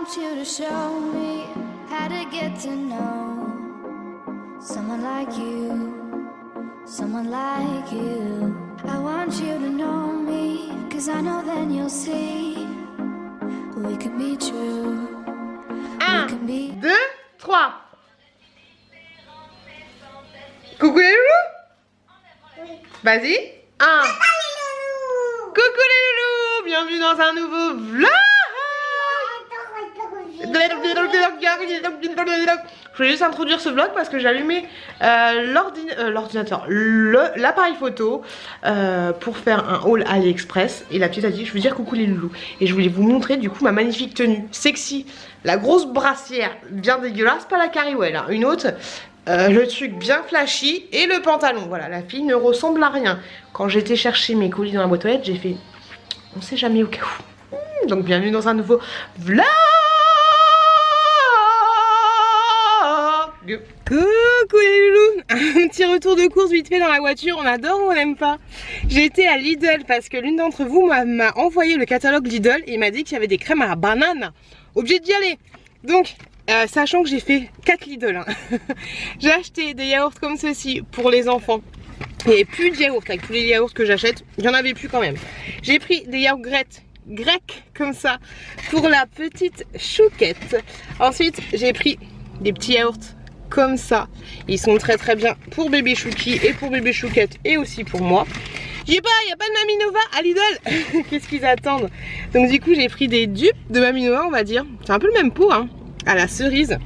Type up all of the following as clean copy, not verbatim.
want you to show me how to get to know someone like you, someone like you. I want you to know me, cause I know then you'll see we could be true. 1, 2, 3. Coucou les loulous. Oui. Vas-y. 1. Coucou les loulous. Bienvenue dans un nouveau vlog. Je voulais juste introduire ce vlog parce que j'ai allumé l'ordinateur, l'appareil photo pour faire un haul AliExpress. Et la petite a dit je veux dire coucou les loulous. Et je voulais vous montrer du coup ma magnifique tenue sexy. La grosse brassière bien dégueulasse, pas la Carrywell, hein, une autre. Le truc bien flashy et le pantalon. Voilà, la fille ne ressemble à rien. Quand j'étais chercher mes colis dans la boîte aux lettres, j'ai fait on sait jamais au cas où. Donc bienvenue dans un nouveau vlog. Coucou les loulous. Un petit retour de course vite fait dans la voiture. On adore ou on n'aime pas. J'ai été à Lidl parce que l'une d'entre vous m'a envoyé le catalogue Lidl et m'a dit qu'il y avait des crèmes à la banane. Obligé d'y aller. Donc sachant que j'ai fait 4 Lidl, hein. J'ai acheté des yaourts comme ceci pour les enfants. Il n'y avait plus de yaourts avec tous les yaourts que j'achète. Il n'y en avait plus quand même. J'ai pris des yaourts grecs comme ça pour la petite chouquette. Ensuite j'ai pris des petits yaourts comme ça. Ils sont très très bien pour bébé chouki et pour bébé chouquette et aussi pour moi. Il n'y a pas de Mamie Nova à Lidl. Qu'est-ce qu'ils attendent? Donc du coup j'ai pris des dupes de Mamie Nova, on va dire. C'est un peu le même pot, hein, à la cerise.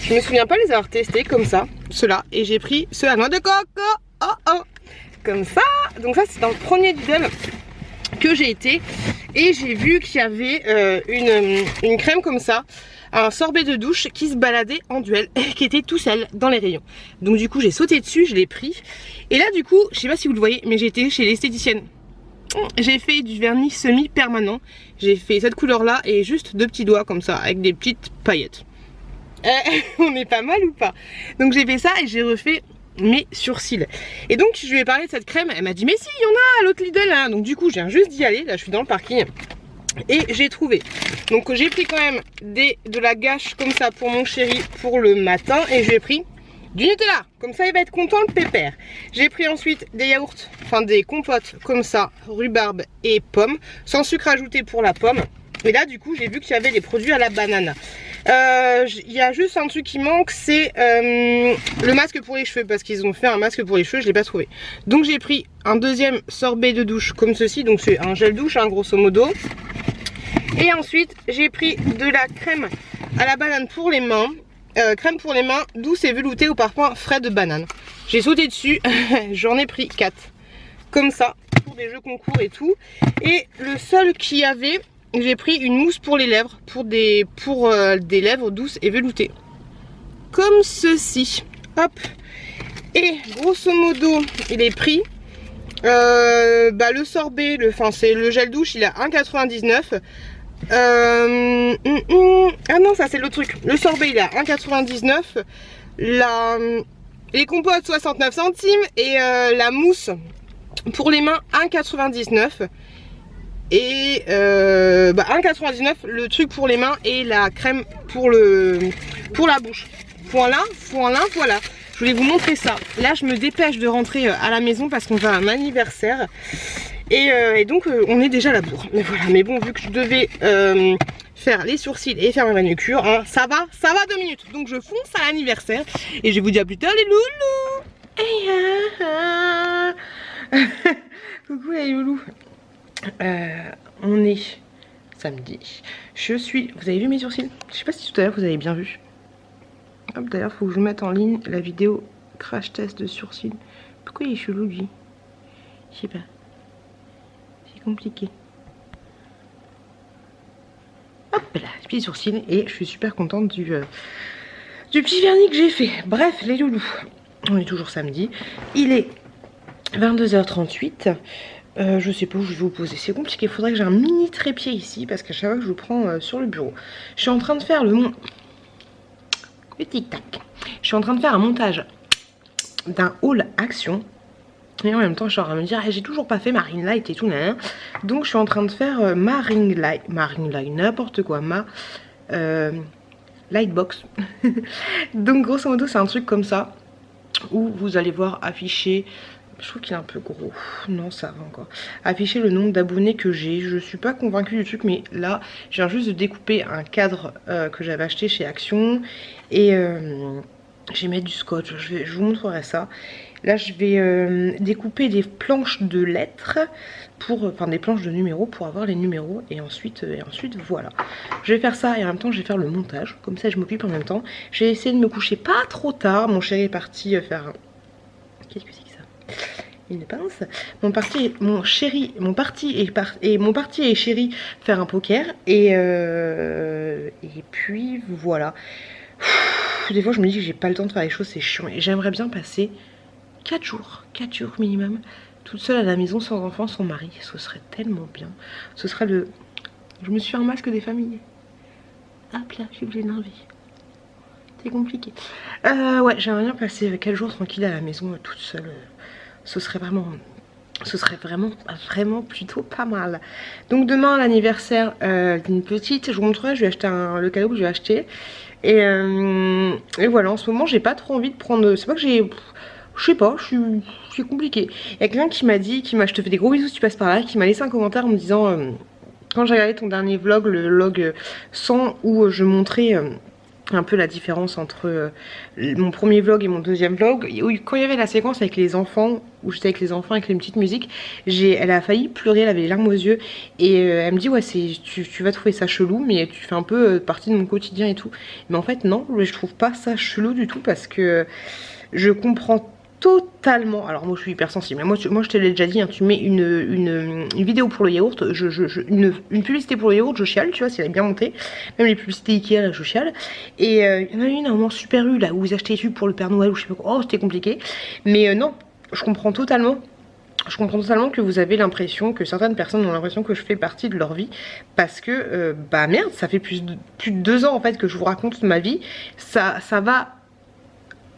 Je me souviens pas les avoir testés comme ça, ceux-là. Et j'ai pris ceux à noix de coco. Oh oh, comme ça. Donc ça c'est dans le premier Lidl que j'ai été. Et j'ai vu qu'il y avait une crème comme ça, un sorbet de douche qui se baladait en duel, qui était tout seul dans les rayons. Donc du coup j'ai sauté dessus, je l'ai pris. Et là du coup, je sais pas si vous le voyez, mais j'ai été chez l'esthéticienne. J'ai fait du vernis semi-permanent. J'ai fait cette couleur là et juste 2 petits doigts comme ça, avec des petites paillettes. On est pas mal ou pas? Donc j'ai fait ça et j'ai refait mes sourcils. Et donc je lui ai parlé de cette crème, elle m'a dit mais si, il y en a à l'autre Lidl, hein. Donc du coup je viens juste d'y aller, là je suis dans le parking. Et j'ai trouvé. Donc j'ai pris quand même de la gâche comme ça pour mon chéri pour le matin. Et j'ai pris du Nutella, comme ça il va être content le pépère. J'ai pris ensuite des yaourts, enfin des compotes comme ça, rhubarbe et pomme, sans sucre ajouté pour la pomme. Et là du coup j'ai vu qu'il y avait des produits à la banane. Il y a juste un truc qui manque, c'est le masque pour les cheveux, parce qu'ils ont fait un masque pour les cheveux, je l'ai pas trouvé. Donc j'ai pris un deuxième sorbet de douche comme ceci, donc c'est un gel douche, hein, grosso modo. Et ensuite j'ai pris de la crème à la banane pour les mains, crème pour les mains douce et veloutée au parfum frais de banane. J'ai sauté dessus, j'en ai pris 4 comme ça pour des jeux concours et tout. Et le seul qu'il y avait, j'ai pris une mousse pour les lèvres, pour des lèvres douces et veloutées. Comme ceci. Hop. Et grosso modo, il est pris. Le sorbet, c'est le gel douche, il est à 1,99. Ah non, ça c'est le truc. Le sorbet, il est à 1,99. Les compotes 69 centimes. Et la mousse pour les mains 1,99. Et 1,99 le truc pour les mains et la crème pour la bouche. Voilà. Je voulais vous montrer ça. Là je me dépêche de rentrer à la maison parce qu'on va à un anniversaire. Et donc on est déjà à la bourre. Mais voilà, mais bon, vu que je devais faire les sourcils et faire ma manucure, hein, ça va 2 minutes. Donc je fonce à l'anniversaire. Et je vais vous dire à plus tard les loulous. Coucou les loulous. On est samedi. Vous avez vu mes sourcils? Je sais pas si tout à l'heure vous avez bien vu. Hop, d'ailleurs faut que je mette en ligne la vidéo crash test de sourcils. Pourquoi il est chelou lui? Je sais pas. C'est compliqué. Hop là, petits sourcils. Et je suis super contente du petit vernis que j'ai fait. Bref les loulous, on est toujours samedi. Il est 22h38. Je sais pas où je vais vous poser, c'est compliqué, il faudrait que j'ai un mini trépied ici parce qu'à chaque fois que je vous prends sur le bureau. Je suis en train de faire le tic-tac. Je suis en train de faire un montage d'un haul action. Et en même temps je suis en train de me dire j'ai toujours pas fait ma ring light et tout. Donc je suis en train de faire ma ring light, n'importe quoi, ma Lightbox. Donc grosso modo c'est un truc comme ça où vous allez voir afficher, je trouve qu'il est un peu gros, non ça va encore, afficher le nombre d'abonnés que j'ai. Je suis pas convaincue du truc, mais là je viens juste de découper un cadre que j'avais acheté chez Action et je vais mettre du scotch, je vous montrerai ça. Là je vais découper des planches de lettres enfin des planches de numéros pour avoir les numéros et ensuite voilà. Je vais faire ça et en même temps je vais faire le montage, comme ça je m'occupe en même temps. Je vais essayer de me coucher pas trop tard. Mon chéri est parti faire qu'est-ce que c'est que ça? Une pince. Mon parti et chéri faire un poker et puis voilà. Des fois je me dis que j'ai pas le temps de faire les choses, c'est chiant et j'aimerais bien passer 4 jours minimum toute seule à la maison sans enfant, sans mari. Ce serait tellement bien. Ce serait le... Je me suis fait un masque des familles. Hop là, je suis obligée d'enlever. C'est compliqué. Ouais, j'aimerais bien passer 4 jours tranquille à la maison toute seule. Ce serait vraiment plutôt pas mal. Donc demain l'anniversaire d'une petite, je vous montrerai, je vais acheter le cadeau que je vais acheter. Et voilà, en ce moment j'ai pas trop envie de prendre... C'est pas que j'ai... Je sais pas, c'est compliqué. Il y a quelqu'un qui m'a dit, je te fais des gros bisous si tu passes par là, qui m'a laissé un commentaire en me disant, quand j'ai regardé ton dernier vlog, le vlog 100, où je montrais un peu la différence entre mon premier vlog et mon deuxième vlog, quand il y avait la séquence avec les enfants, où j'étais avec les enfants avec les petites musiques, elle a failli pleurer, elle avait les larmes aux yeux, et elle me dit ouais tu vas trouver ça chelou, mais tu fais un peu partie de mon quotidien et tout. Mais en fait non, je trouve pas ça chelou du tout, parce que je comprends totalement. Alors moi je suis hyper sensible, moi je te l'ai déjà dit, hein, tu mets une vidéo pour le yaourt, une publicité pour le yaourt, je chiale, tu vois, si elle est bien montée. Même les publicités Ikea là, je chiale. Et il y en a une à un moment Super U là où vous achetez des trucs pour le Père Noël ou je sais pas quoi. Oh c'était compliqué. Mais non, je comprends totalement. Je comprends totalement que vous avez l'impression, que certaines personnes ont l'impression que je fais partie de leur vie. Parce que, bah merde, ça fait plus de 2 ans en fait que je vous raconte ma vie. Ça va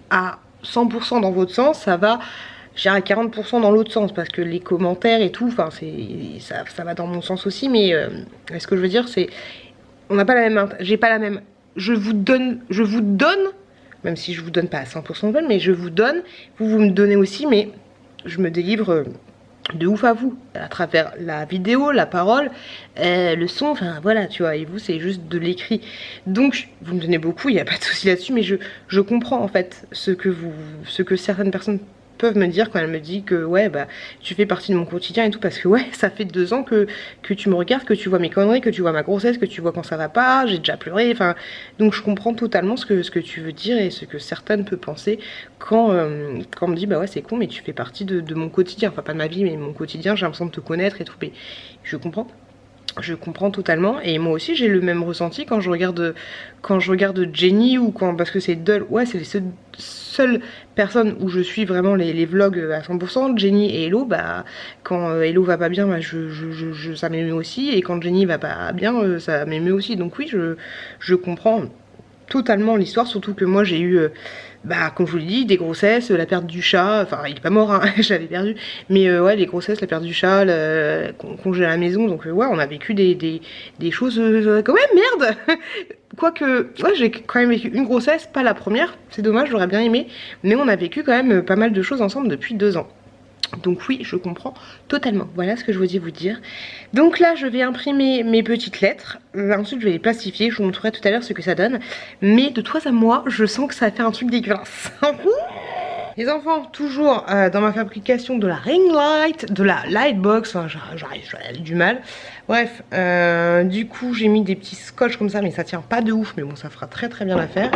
à 100% dans votre sens, ça va, je dirais, à 40% dans l'autre sens, parce que les commentaires et tout, enfin ça va dans mon sens aussi, mais ce que je veux dire c'est, on n'a pas la même, j'ai pas la même, je vous donne, même si je vous donne pas à 100% mais je vous donne, vous me donnez aussi, mais je me délivre de ouf à vous, à travers la vidéo, la parole, le son, enfin voilà, tu vois, et vous c'est juste de l'écrit. Donc vous me donnez beaucoup, il n'y a pas de souci là-dessus, mais je comprends en fait ce que certaines personnes peuvent me dire quand elles me disent que ouais bah tu fais partie de mon quotidien et tout, parce que ouais ça fait 2 ans que tu me regardes, que tu vois mes conneries, que tu vois ma grossesse, que tu vois quand ça va pas, j'ai déjà pleuré, enfin donc je comprends totalement ce que tu veux dire et ce que certaines peuvent penser quand on me dit bah ouais c'est con mais tu fais partie de mon quotidien, enfin pas de ma vie mais mon quotidien, j'ai l'impression de te connaître et tout, mais je comprends totalement, et moi aussi j'ai le même ressenti quand je regarde Jenny ou parce que c'est ouais c'est les seules personnes où je suis vraiment les vlogs à 100%. Jenny et Hello, bah quand Hello va pas bien, bah, ça m'émeut aussi, et quand Jenny va pas bien, ça m'émeut aussi. Donc oui, je comprends totalement l'histoire, surtout que moi j'ai eu bah comme je vous l'ai dit, des grossesses, la perte du chat, enfin il est pas mort hein, je l'avais perdu, mais ouais les grossesses, la perte du chat, le congé à la maison, donc ouais on a vécu des choses quand même, merde. Quoique, ouais j'ai quand même vécu une grossesse, pas la première, c'est dommage, j'aurais bien aimé, mais on a vécu quand même pas mal de choses ensemble depuis 2 ans. Donc oui, je comprends totalement. Voilà ce que je voulais vous dire. Donc là, je vais imprimer mes petites lettres. Ensuite, je vais les plastifier. Je vous montrerai tout à l'heure ce que ça donne. Mais de toi à moi, je sens que ça va faire un truc dégueulasse. Les enfants, toujours dans ma fabrication de la ring light, de la lightbox. Enfin, j'ai du mal. Bref, du coup, j'ai mis des petits scotch comme ça, mais ça tient pas de ouf. Mais bon, ça fera très très bien l'affaire.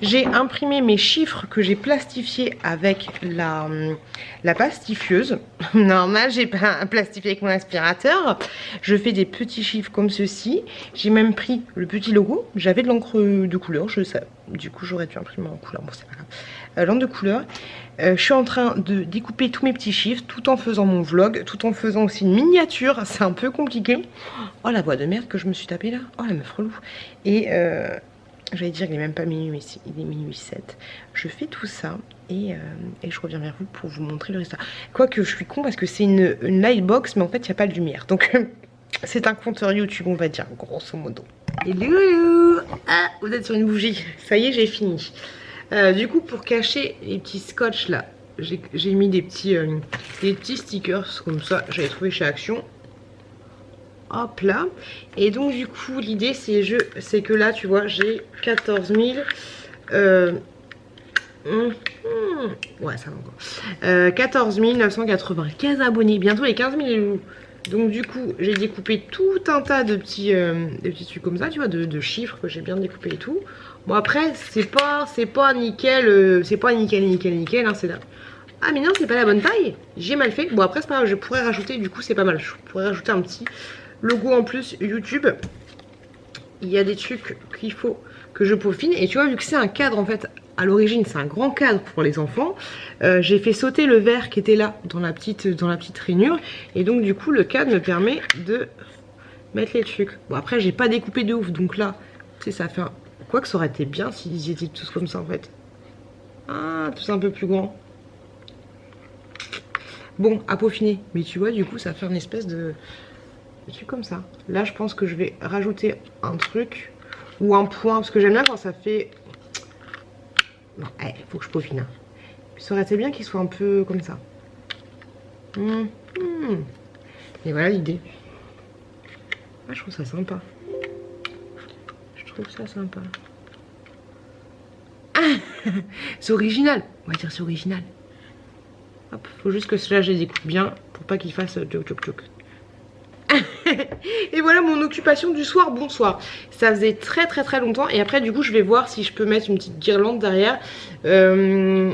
J'ai imprimé mes chiffres que j'ai plastifiés avec la plastifieuse. Normal, j'ai pas plastifié avec mon aspirateur. Je fais des petits chiffres comme ceci. J'ai même pris le petit logo. J'avais de l'encre de couleur, je sais. Du coup, j'aurais dû imprimer en couleur. Bon, c'est pas grave. L'encre de couleur. Je suis en train de découper tous mes petits chiffres tout en faisant mon vlog, tout en faisant aussi une miniature. C'est un peu compliqué. Oh la voix de merde que je me suis tapée là. Oh la meuf relou. Et j'allais dire qu'il n'est même pas minuit, mais si, il est minuit 7. Je fais tout ça et je reviens vers vous pour vous montrer le résultat. Quoique je suis con parce que c'est une lightbox, mais en fait il n'y a pas de lumière. Donc C'est un compteur YouTube, on va dire, grosso modo. Hello. Ah, vous êtes sur une bougie. Ça y est, j'ai fini. Du coup, pour cacher les petits scotch là, j'ai mis des petits stickers comme ça. J'avais trouvé chez Action. Hop là. Et donc du coup, l'idée c'est que là, tu vois, j'ai 14 000... ouais, ça va encore. 14 995 abonnés. Bientôt les 15 000 les loups. Donc du coup, j'ai découpé tout un tas de petits trucs comme ça, tu vois, de chiffres que j'ai bien découpé et tout. Bon après, c'est pas nickel, c'est pas nickel, hein, c'est là. Ah mais non, c'est pas la bonne taille. J'ai mal fait. Bon après, c'est pas grave, je pourrais rajouter, du coup c'est pas mal. Je pourrais rajouter un petit logo en plus YouTube. Il y a des trucs qu'il faut que je peaufine. Et tu vois, vu que c'est un cadre en fait, à l'origine c'est un grand cadre pour les enfants, j'ai fait sauter le verre qui était là dans la petite rainure. Et donc du coup le cadre me permet de mettre les trucs. Bon après j'ai pas découpé de ouf, donc là, tu sais, ça fait un... Quoique ça aurait été bien s'ils étaient tous comme ça en fait. Ah, tous un peu plus grands. Bon, à peaufiner. Mais tu vois, du coup ça fait une espèce de truc comme ça. Là je pense que je vais rajouter un truc ou un point, parce que j'aime bien quand ça fait... Non, faut que je peaufine. Hein. Ça aurait été bien qu'il soit un peu comme ça. Et voilà l'idée. Ah, je trouve ça sympa. Je trouve ça sympa. Ah, c'est original. On va dire c'est original. Hop, faut juste que cela je les découpe bien pour pas qu'il fasse tchouk tchouk tchouk. Et voilà mon occupation du soir, bonsoir. Ça faisait très longtemps. Et après du coup je vais voir si je peux mettre une petite guirlande derrière. Je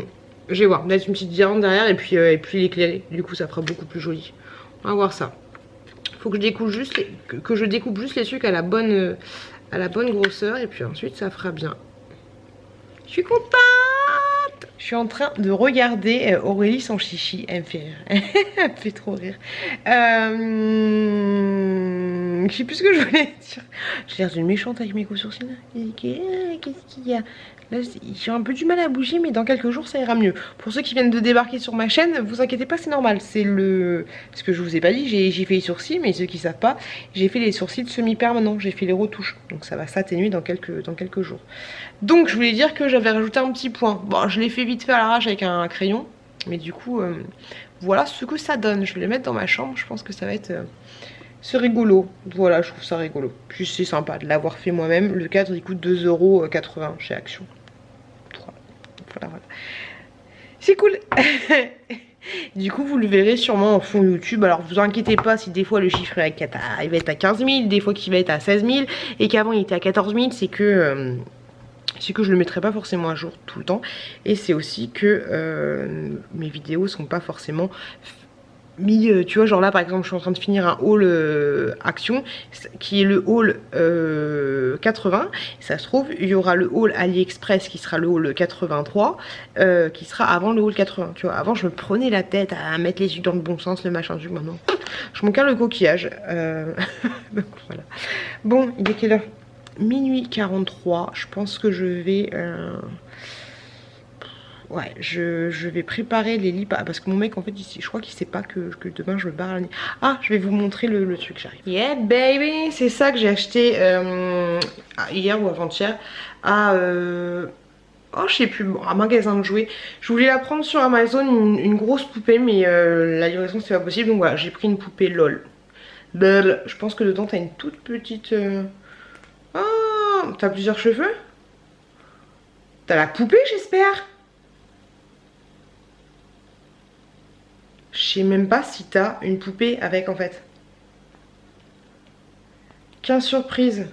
vais voir, mettre une petite guirlande derrière et puis l'éclairer. Du coup ça fera beaucoup plus joli. On va voir ça. Faut que je découpe juste les trucs à la bonne grosseur. Et puis ensuite ça fera bien. Je suis contente. Je suis en train de regarder Aurélie sans chichi. Elle me fait rire. Elle me fait trop rire. Je sais plus ce que je voulais dire. J'ai l'air d'une méchante avec mes gros sourcils. Qu'est-ce qu'il y a? Là, j'ai un peu du mal à bouger, mais dans quelques jours, ça ira mieux. Pour ceux qui viennent de débarquer sur ma chaîne, vous inquiétez pas, c'est normal. C'est le... Ce que je vous ai pas dit, j'ai fait les sourcils, mais ceux qui savent pas, j'ai fait les sourcils semi-permanents. J'ai fait les retouches. Donc ça va s'atténuer dans quelques jours. Donc je voulais dire que j'avais rajouté un petit point. Bon, je l'ai fait vite fait à l'arrache avec un crayon. Mais du coup, voilà ce que ça donne. Je vais le mettre dans ma chambre. Je pense que ça va être... c'est rigolo. Voilà, je trouve ça rigolo. Puis c'est sympa de l'avoir fait moi-même. Le cadre, il coûte 2,80 € chez Action. Voilà. C'est cool. Du coup, vous le verrez sûrement en fond YouTube. Alors, vous inquiétez pas si des fois le chiffre il va être à 15 000, des fois qu'il va être à 16 000 et qu'avant il était à 14 000, c'est que je le mettrai pas forcément à jour tout le temps. Et c'est aussi que mes vidéos sont pas forcément mis, tu vois, genre là par exemple je suis en train de finir un haul Action qui est le haul 80. Ça se trouve il y aura le haul AliExpress qui sera le haul 83 qui sera avant le haul 80. Tu vois, avant je me prenais la tête à mettre les yeux dans le bon sens, le machin du maintenant je m'en carre le coquillage. Donc, voilà. Bon, il est quelle heure? Minuit 43. Je pense que je vais ouais, je vais préparer les lits parce que mon mec en fait ici, je crois qu'il sait pas que demain je me barre la nuit. Ah, je vais vous montrer le truc, j'arrive. Yeah baby, c'est ça que j'ai acheté hier ou avant-hier à oh je sais plus, un magasin de jouets. Je voulais la prendre sur Amazon, une grosse poupée, mais la livraison c'est pas possible, donc voilà, j'ai pris une poupée LOL. Je pense que dedans t'as une toute petite ah, t'as plusieurs cheveux. T'as la poupée j'espère. Je sais même pas si t'as une poupée avec en fait. 15 surprises.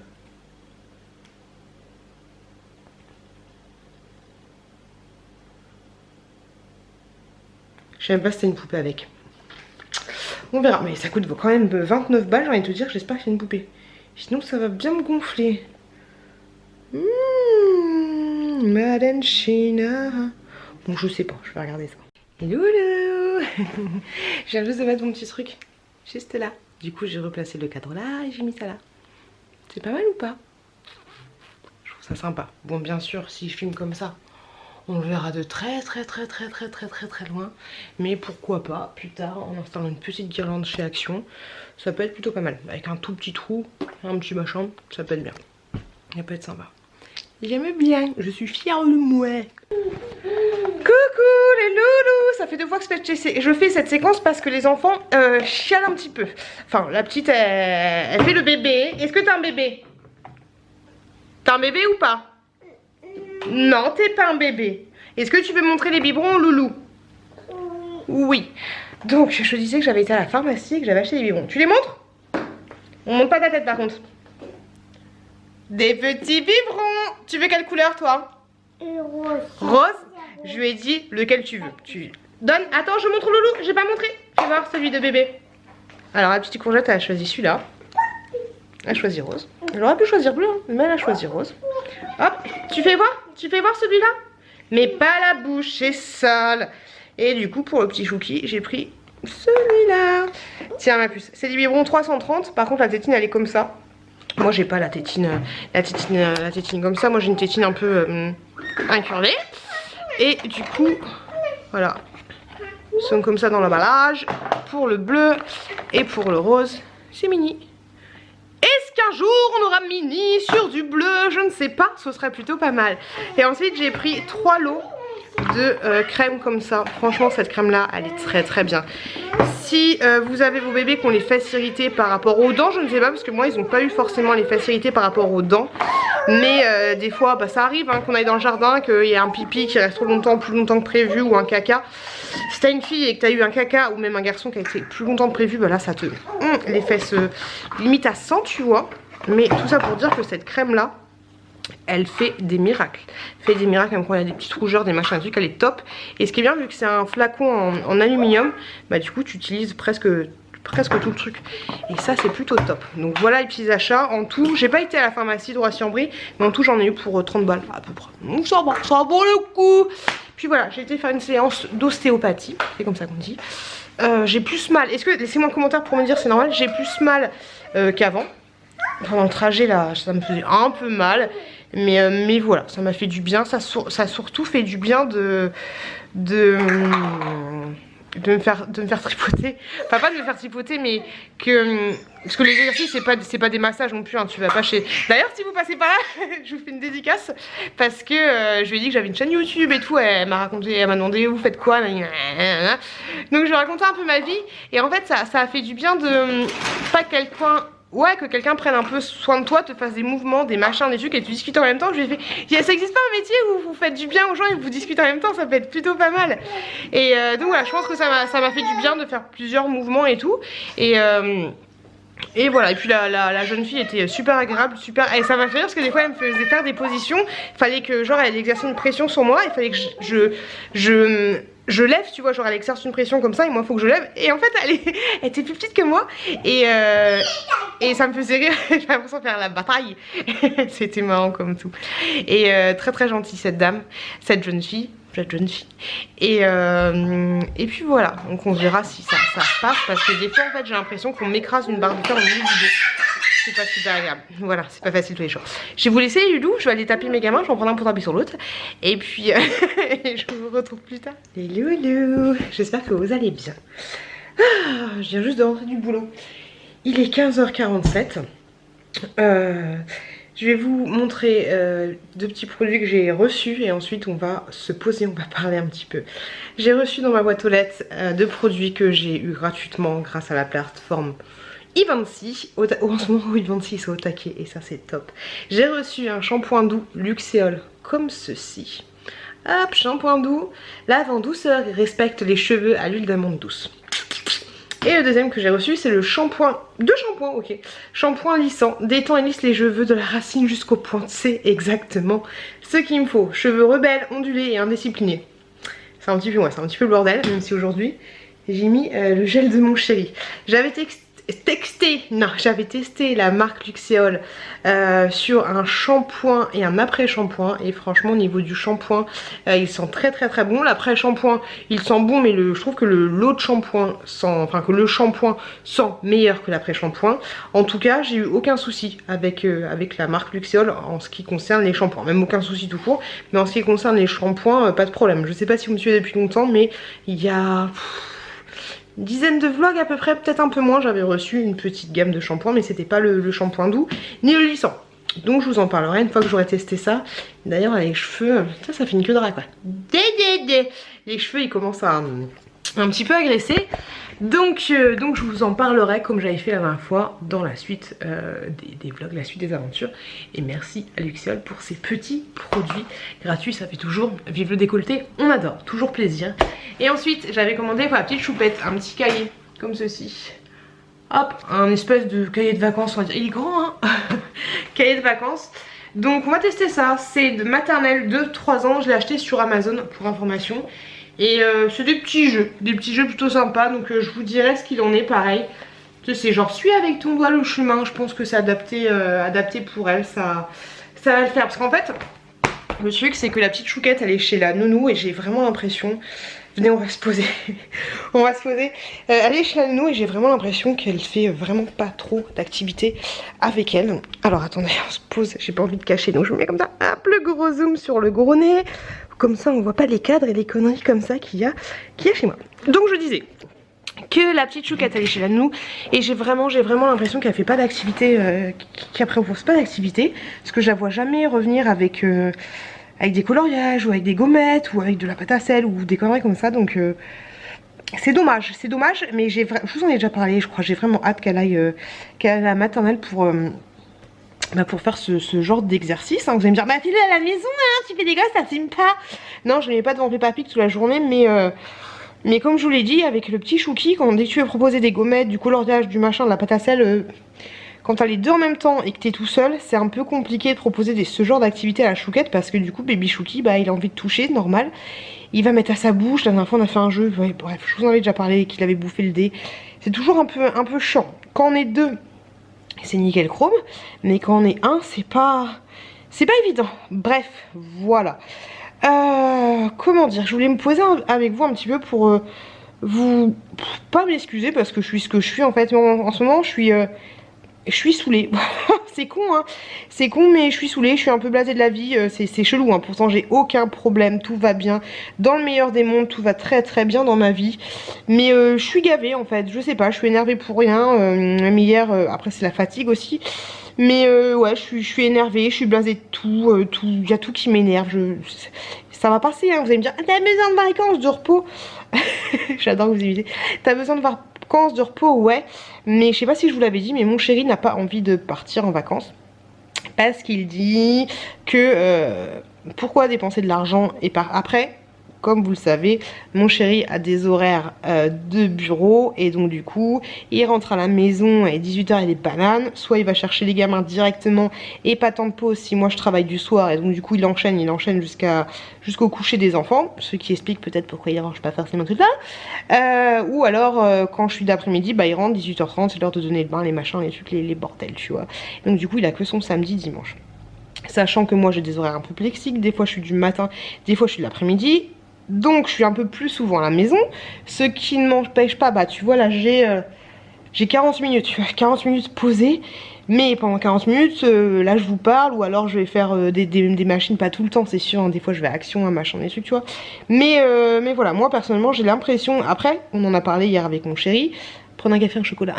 Je sais même pas si t'as une poupée avec. On verra, mais ça coûte quand même 29 balles, j'ai envie de te dire, j'espère que c'est une poupée. Sinon ça va bien me gonfler. Madame China. Bon, je sais pas, je vais regarder ça. Hello. Je viens juste de mettre mon petit truc juste là. Du coup j'ai replacé le cadre là et j'ai mis ça là. C'est pas mal ou pas? Je trouve ça sympa. Bon bien sûr si je filme comme ça, On le verra de très loin. Mais pourquoi pas, plus tard, en installant une petite guirlande chez Action. Ça peut être plutôt pas mal. Avec un tout petit trou, un petit machin, ça peut être bien. Ça peut être sympa. J'aime bien, je suis fière de moi. Coucou les loulous. Ça fait 2 fois que je fais cette séquence parce que les enfants chialent un petit peu. Enfin, la petite, elle fait le bébé. Est-ce que t'as un bébé? T'as un bébé ou pas? Non, t'es pas un bébé. Est-ce que tu veux montrer les biberons, loulou? Oui. Donc, je disais que j'avais été à la pharmacie et que j'avais acheté des biberons. Tu les montres? On monte pas ta tête par contre. Des petits biberons. Tu veux quelle couleur toi? Rose. Rose. Je lui ai dit lequel tu veux. Tu donnes. Attends, je montre loulou. J'ai pas montré. Tu vas voir celui de bébé. Alors la petite courgette, elle a choisi celui-là. Elle a choisi rose. Elle aurait pu choisir bleu, hein, mais elle a choisi rose. Hop, tu fais voir celui-là. Mais pas la bouche, c'est sale. Et du coup, pour le petit chouki, j'ai pris celui-là. Tiens ma puce, c'est des biberons 330. Par contre, la tétine, elle est comme ça. Moi, j'ai pas la tétine comme ça. Moi, j'ai une tétine un peu incurvée. Et du coup, voilà. Ils sont comme ça dans l'emballage. Pour le bleu et pour le rose, c'est mini. Est-ce qu'un jour on aura mini sur du bleu? Je ne sais pas, ce serait plutôt pas mal. Et ensuite j'ai pris 3 lots de crème comme ça. Franchement cette crème là elle est très bien. Si vous avez vos bébés qui ont les fesses irritées par rapport aux dents, je ne sais pas parce que moi ils n'ont pas eu forcément les fesses irritées par rapport aux dents. Mais des fois bah, ça arrive hein, qu'on aille dans le jardin, qu'il y ait un pipi qui reste trop longtemps, plus longtemps que prévu, ou un caca. Si t'as une fille et que t'as eu un caca ou même un garçon qui a été plus longtemps que prévu, bah là ça te les fesses limite à 100 tu vois. Mais tout ça pour dire que cette crème là elle fait des miracles. Elle fait des miracles même quand il y a des petites rougeurs, des machins, des trucs, elle est top. Et ce qui est bien vu que c'est un flacon en aluminium, bah du coup tu utilises presque tout le truc. Et ça c'est plutôt top. Donc voilà les petits achats. En tout, j'ai pas été à la pharmacie de Roissy-en-Brie, mais en tout j'en ai eu pour 30 balles à peu près. Donc ça vaut le coup. Puis voilà, j'ai été faire une séance d'ostéopathie, c'est comme ça qu'on dit. J'ai plus mal, laissez-moi un commentaire pour me dire c'est normal, j'ai plus mal qu'avant. Pendant le trajet là, ça me faisait un peu mal. Mais voilà, ça m'a fait du bien. Ça surtout fait du bien de me faire tripoter. Enfin pas de me faire tripoter mais que... Parce que les exercices c'est pas des massages non plus hein, tu vas pas chez... D'ailleurs si vous passez par là, je vous fais une dédicace. Parce que je lui ai dit que j'avais une chaîne YouTube et tout. Elle m'a demandé vous faites quoi. Donc je lui ai raconté un peu ma vie. Et en fait ça a fait du bien de... Pas quelqu'un... Ouais, que quelqu'un prenne un peu soin de toi, te fasse des mouvements, des machins, des trucs et tu discutes en même temps. Je lui ai fait, ça existe pas un métier où vous faites du bien aux gens et vous discutez en même temps, ça peut être plutôt pas mal. Et donc voilà, je pense que ça m'a fait du bien de faire plusieurs mouvements et tout. Et voilà, et puis la jeune fille était super agréable, super... Et ça m'a fait rire parce que des fois elle me faisait faire des positions. Il fallait que genre elle exerçait une pression sur moi, il fallait que je lève, tu vois, genre elle exerce une pression comme ça et moi il faut que je lève. Et en fait elle était plus petite que moi et ça me faisait rire, j'ai l'impression de faire la bataille. C'était marrant comme tout. Et très gentille cette dame, cette jeune fille. Et puis voilà, donc on verra si ça passe parce que des fois en fait j'ai l'impression qu'on m'écrase une barre de fer au milieu du dos. C'est pas super agréable, voilà, c'est pas facile tous les jours. Je vais vous laisser les loulous, je vais aller taper mes gamins, je vais en prendre un pour taper sur l'autre. Et puis je vous retrouve plus tard. Les loulous, j'espère que vous allez bien. Je viens juste de rentrer du boulot. Il est 15h47. Je vais vous montrer 2 petits produits que j'ai reçus et ensuite on va se poser, on va parler un petit peu. J'ai reçu dans ma boîte aux lettres 2 produits que j'ai eu gratuitement grâce à la plateforme Ivancy. En ce moment Ivancy sont au taquet et ça c'est top. J'ai reçu un shampoing doux Luxéol comme ceci. Hop, shampoing doux, lave en douceur et respecte les cheveux à l'huile d'amande douce. Et le deuxième que j'ai reçu c'est le shampoing, 2 shampoings, ok. Shampoing lissant, détend et lisse les cheveux de la racine jusqu'aux pointes. C'est exactement ce qu'il me faut. Cheveux rebelles, ondulés et indisciplinés. C'est un petit peu le bordel, même si aujourd'hui j'ai mis le gel de mon chéri. J'avais testé la marque Luxéol sur un shampoing et un après-shampoing. Et franchement, au niveau du shampoing, il sent très bon. L'après-shampoing, il sent bon, mais je trouve que l'autre shampoing sent, enfin que le shampoing sent meilleur que l'après-shampoing. En tout cas, j'ai eu aucun souci avec la marque Luxéol en ce qui concerne les shampoings. Même aucun souci tout court. Mais en ce qui concerne les shampoings, pas de problème. Je sais pas si vous me suivez depuis longtemps, mais il y a une dizaine de vlogs à peu près, peut-être un peu moins. J'avais reçu une petite gamme de shampoings, mais c'était pas le shampoing doux ni le lissant. Donc je vous en parlerai une fois que j'aurai testé ça. D'ailleurs les cheveux, ça fait une queue de rat quoi. Les cheveux ils commencent à un petit peu agresser. Donc je vous en parlerai comme j'avais fait la dernière fois dans la suite des vlogs, la suite des aventures. Et merci à Luxéol pour ces petits produits gratuits, ça fait toujours vive le décolleté, on adore, toujours plaisir. Et ensuite j'avais commandé pour la petite choupette un petit cahier comme ceci. Hop, un espèce de cahier de vacances, on va dire. Il est grand hein. Cahier de vacances. Donc on va tester ça, c'est de maternelle de 3 ans, je l'ai acheté sur Amazon pour information. Et c'est des petits jeux plutôt sympas, donc je vous dirai ce qu'il en est pareil. C'est genre suis avec ton doigt le chemin, je pense que c'est adapté pour elle, ça va le faire. Parce qu'en fait, le truc c'est que la petite chouquette elle est chez la nounou et j'ai vraiment l'impression... Venez, on va se poser. On va se poser. Elle est chez la nounou et j'ai vraiment l'impression qu'elle fait vraiment pas trop d'activité avec elle. Alors attendez, on se pose. J'ai pas envie de cacher, donc je me mets comme ça. Hop, le gros zoom sur le gros nez. Comme ça, on voit pas les cadres et les conneries comme ça qu'il y a chez moi. Donc je disais que la petite chouquette elle est chez la nounou et j'ai vraiment l'impression qu'elle fait pas d'activité, qu'elle propose pas d'activité. Parce que je la vois jamais revenir avec des coloriages ou avec des gommettes ou avec de la pâte à sel ou des conneries comme ça, donc c'est dommage, mais je vous en ai déjà parlé, je crois, j'ai vraiment hâte qu'elle aille à la maternelle pour faire ce genre d'exercice. Hein. Vous allez me dire, bah file à la maison, hein, tu fais des gosses, ça filme pas. Non, je ne mets pas devant Peppa Pig toute la journée, mais comme je vous l'ai dit, avec le petit Chouki, dès que tu veux proposer des gommettes, du coloriage, du machin, de la pâte à sel... Quand t'as les deux en même temps et que t'es tout seul, c'est un peu compliqué de proposer ce genre d'activité à la chouquette parce que du coup, baby Chouki, bah il a envie de toucher, normal. Il va mettre à sa bouche, la dernière fois on a fait un jeu, ouais, bref, je vous en avais déjà parlé, qu'il avait bouffé le dé. C'est toujours un peu chiant. Quand on est deux, c'est nickel chrome, mais quand on est un, c'est pas évident. Bref, voilà. Comment dire, je voulais me poser avec vous un petit peu pour pas m'excuser parce que je suis ce que je suis en fait. En ce moment, je suis saoulée. C'est con hein, c'est con mais je suis saoulée, je suis un peu blasée de la vie, c'est chelou hein. Pourtant j'ai aucun problème, tout va bien. Dans le meilleur des mondes, tout va très bien dans ma vie. Mais je suis gavée en fait, je sais pas, je suis énervée pour rien. Même hier, après c'est la fatigue aussi. Mais ouais, je suis énervée, je suis blasée de tout, il y a tout qui m'énerve. Ça va passer hein, vous allez me dire, ah, t'as besoin de vacances, de repos. J'adore que vous imitez. T'as besoin de vacances, de repos, ouais. Mais je sais pas si je vous l'avais dit, mais mon chéri n'a pas envie de partir en vacances. Parce qu'il dit que pourquoi dépenser de l'argent et après, comme vous le savez, mon chéri a des horaires de bureau et donc du coup, il rentre à la maison à 18 h et des bananes. Soit il va chercher les gamins directement et pas tant de pause si moi je travaille du soir et donc du coup il enchaîne jusqu'au coucher des enfants. Ce qui explique peut-être pourquoi il range pas forcément tout ça. Ou alors quand je suis d'après-midi, bah il rentre 18 h 30, c'est l'heure de donner le bain, les machins, les trucs, les bordels, tu vois. Donc du coup il a que son samedi, dimanche. Sachant que moi j'ai des horaires un peu flexibles, des fois je suis du matin, des fois je suis de l'après-midi. Donc je suis un peu plus souvent à la maison, ce qui ne m'empêche pas, bah tu vois là j'ai 40 minutes, 40 minutes posées, mais pendant 40 minutes, là je vous parle, ou alors je vais faire des machines, pas tout le temps c'est sûr, hein, des fois je vais à Action, un machin, des trucs tu vois, mais voilà, moi personnellement j'ai l'impression, après on en a parlé hier avec mon chéri, prendre un café, un chocolat.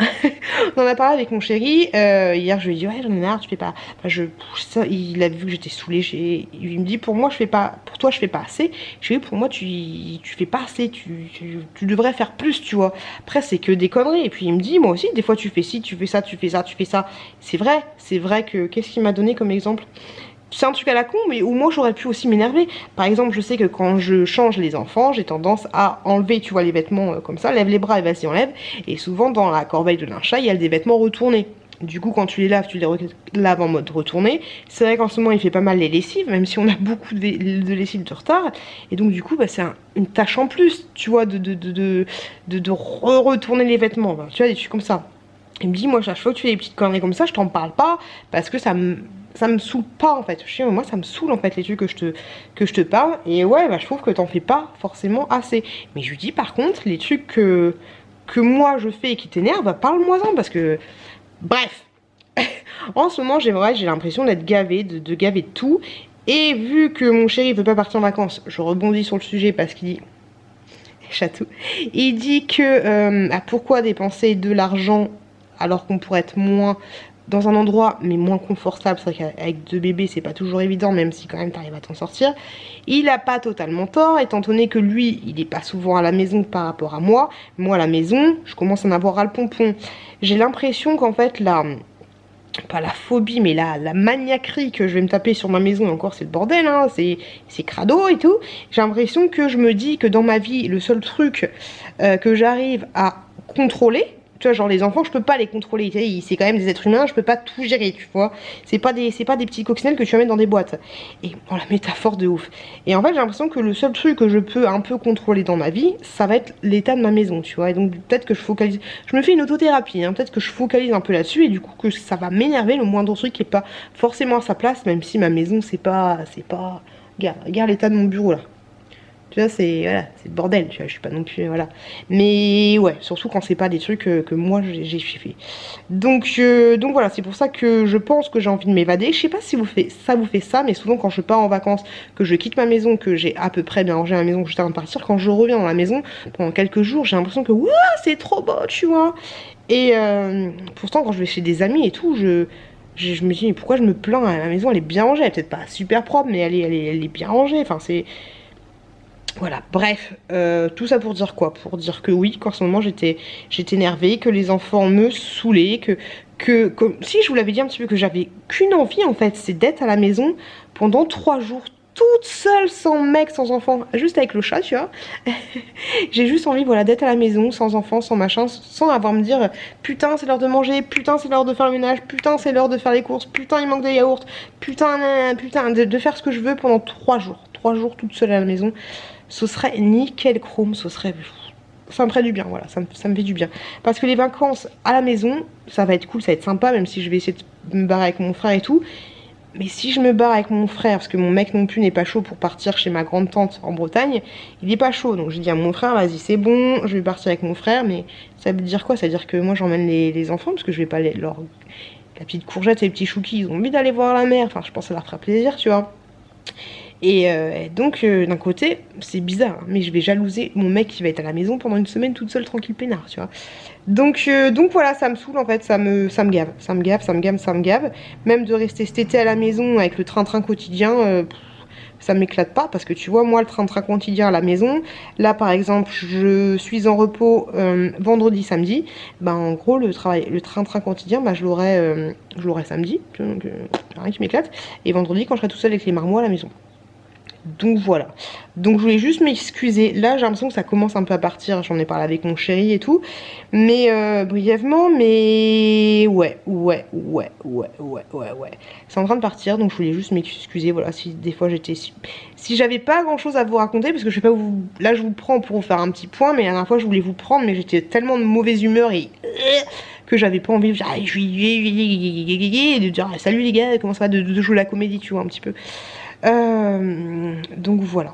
On en a parlé avec mon chéri. Hier, je lui ai dit, ouais, j'en ai marre, tu fais pas. Enfin, il a vu que j'étais saoulée. Il me dit, pour moi, je fais pas. Pour toi, je fais pas assez. Je lui ai dit, pour moi, tu fais pas assez. Tu devrais faire plus, tu vois. Après, c'est que des conneries. Et puis, il me dit, moi aussi, des fois, tu fais ci, tu fais ça, tu fais ça, tu fais ça. C'est vrai que. Qu'est-ce qu'il m'a donné comme exemple? C'est un truc à la con, mais où moi j'aurais pu aussi m'énerver. Par exemple, je sais que quand je change les enfants, j'ai tendance à enlever, tu vois, les vêtements comme ça, lève les bras et vas-y enlève. Et souvent dans la corbeille de linge, il y a des vêtements retournés. Du coup, quand tu les laves, tu les laves en mode retourné. C'est vrai qu'en ce moment, il fait pas mal les lessives, même si on a beaucoup de lessives de retard. Et donc, du coup, bah, c'est une tâche en plus, tu vois, de retourner les vêtements. Bah, tu vois, des trucs comme ça. Il me dit, moi, chaque fois que tu fais des petites conneries comme ça, je t'en parle pas parce que ça me saoule pas en fait. Je sais, moi, ça me saoule en fait les trucs que je te parle. Et ouais, bah, je trouve que t'en fais pas forcément assez. Mais je lui dis, par contre, les trucs que moi je fais et qui t'énervent, bah, parle-moi-en parce que. Bref. En ce moment, j'ai l'impression d'être gavée, de gaver de tout. Et vu que mon chéri veut pas partir en vacances, je rebondis sur le sujet parce qu'il dit. Chatou. Il dit que pourquoi dépenser de l'argent alors qu'on pourrait être moins dans un endroit mais moins confortable. C'est vrai qu'avec 2 bébés c'est pas toujours évident, même si quand même t'arrives à t'en sortir. Il a pas totalement tort, étant donné que lui il est pas souvent à la maison par rapport à moi. Moi à la maison je commence à en avoir ras le pompon. J'ai l'impression qu'en fait pas la phobie mais la maniaquerie que je vais me taper sur ma maison, encore c'est le bordel, hein, c'est crado et tout. J'ai l'impression que je me dis que dans ma vie le seul truc que j'arrive à contrôler, tu vois, genre les enfants je peux pas les contrôler, c'est quand même des êtres humains, je peux pas tout gérer, tu vois, c'est pas des petits coccinelles que tu vas mettre dans des boîtes. Et bon, la métaphore de ouf. Et en fait j'ai l'impression que le seul truc que je peux un peu contrôler dans ma vie, ça va être l'état de ma maison, tu vois. Et donc peut-être que je me fais une autothérapie, hein, peut-être que je focalise un peu là-dessus et du coup que ça va m'énerver le moindre truc qui est pas forcément à sa place, même si ma maison c'est pas regarde l'état de mon bureau là. Tu vois, c'est le bordel, tu vois, je suis pas non plus, voilà. Mais ouais, surtout quand c'est pas des trucs que moi j'ai fait. Donc voilà, c'est pour ça que je pense que j'ai envie de m'évader. Je sais pas si vous faites ça, mais souvent quand je pars en vacances, que je quitte ma maison, que j'ai à peu près bien rangé ma maison juste avant de partir, quand je reviens dans la maison, pendant quelques jours, j'ai l'impression que ouah, c'est trop beau, tu vois. Et pourtant, quand je vais chez des amis et tout, je me dis, mais pourquoi je me plains? La maison, elle est bien rangée, elle est peut-être pas super propre, mais elle est bien rangée, enfin c'est... Voilà, bref, tout ça pour dire quoi? Pour dire que oui, qu'en ce moment j'étais énervée, que les enfants me saoulaient, comme si je vous l'avais dit un petit peu, que j'avais qu'une envie en fait, c'est d'être à la maison pendant 3 jours, toute seule, sans mec, sans enfant, juste avec le chat, tu vois. J'ai juste envie, voilà, d'être à la maison, sans enfant, sans machin, sans avoir à me dire putain c'est l'heure de manger, putain c'est l'heure de faire le ménage, putain c'est l'heure de faire les courses, putain il manque de yaourt, putain de faire ce que je veux pendant 3 jours. 3 jours toute seule à la maison. Ce serait nickel chrome, ça me ferait du bien, voilà, ça me fait du bien. Parce que les vacances à la maison, ça va être cool, ça va être sympa, même si je vais essayer de me barrer avec mon frère et tout. Mais si je me barre avec mon frère, parce que mon mec non plus n'est pas chaud pour partir chez ma grande tante en Bretagne, il est pas chaud. Donc je dis à mon frère, vas-y c'est bon, je vais partir avec mon frère, mais ça veut dire quoi? Ça veut dire que moi j'emmène les enfants, parce que je vais pas la petite courgette et les petits chouquis, ils ont envie d'aller voir la mer, enfin je pense que ça leur fera plaisir, tu vois. Et donc d'un côté c'est bizarre, hein, mais je vais jalouser mon mec qui va être à la maison pendant une semaine toute seule tranquille peinard, tu vois. Donc voilà, ça me saoule en fait, ça me gave. Même de rester cet été à la maison avec le train-train quotidien, ça m'éclate pas, parce que tu vois, moi le train-train quotidien à la maison, là par exemple je suis en repos vendredi, samedi, bah en gros le train-train quotidien, bah je l'aurai samedi, donc rien qui m'éclate, et vendredi quand je serai tout seul avec les marmots à la maison. Donc voilà, donc je voulais juste m'excuser, là j'ai l'impression que ça commence un peu à partir, j'en ai parlé avec mon chéri et tout, mais brièvement, mais ouais, c'est en train de partir, donc je voulais juste m'excuser, voilà, si des fois si j'avais pas grand chose à vous raconter, parce que je sais pas où, là je vous prends pour vous faire un petit point, mais la dernière fois je voulais vous prendre, mais j'étais tellement de mauvaise humeur et que j'avais pas envie de dire salut les gars, comment ça va, de jouer la comédie, tu vois, un petit peu. Donc voilà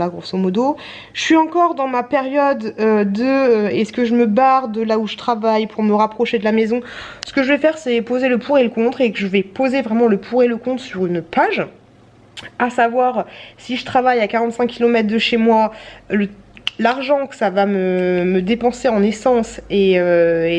grosso modo. Je suis encore dans ma période est-ce que je me barre de là où je travaille pour me rapprocher de la maison. Ce que je vais faire c'est poser le pour et le contre, et que je vais poser vraiment le pour et le contre sur une page, à savoir si je travaille à 45 km de chez moi, l'argent que ça va me dépenser en essence et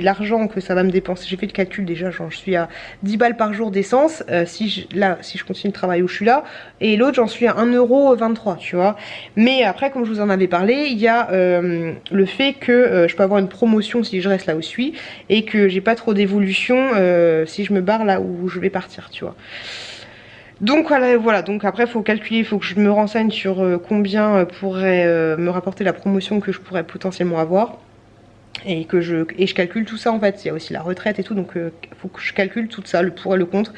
l'argent que ça va me dépenser, j'ai fait le calcul déjà, j'en suis à 10 balles par jour d'essence, si je continue le travail où je suis là, et l'autre j'en suis à 1,23 €, tu vois. Mais après, comme je vous en avais parlé, il y a le fait que je peux avoir une promotion si je reste là où je suis, et que j'ai pas trop d'évolution si je me barre là où je vais partir, tu vois. Donc voilà, donc après faut calculer, il faut que je me renseigne sur combien pourrait me rapporter la promotion que je pourrais potentiellement avoir. Et je calcule tout ça en fait, il y a aussi la retraite et tout, donc faut que je calcule tout ça, le pour et le contre.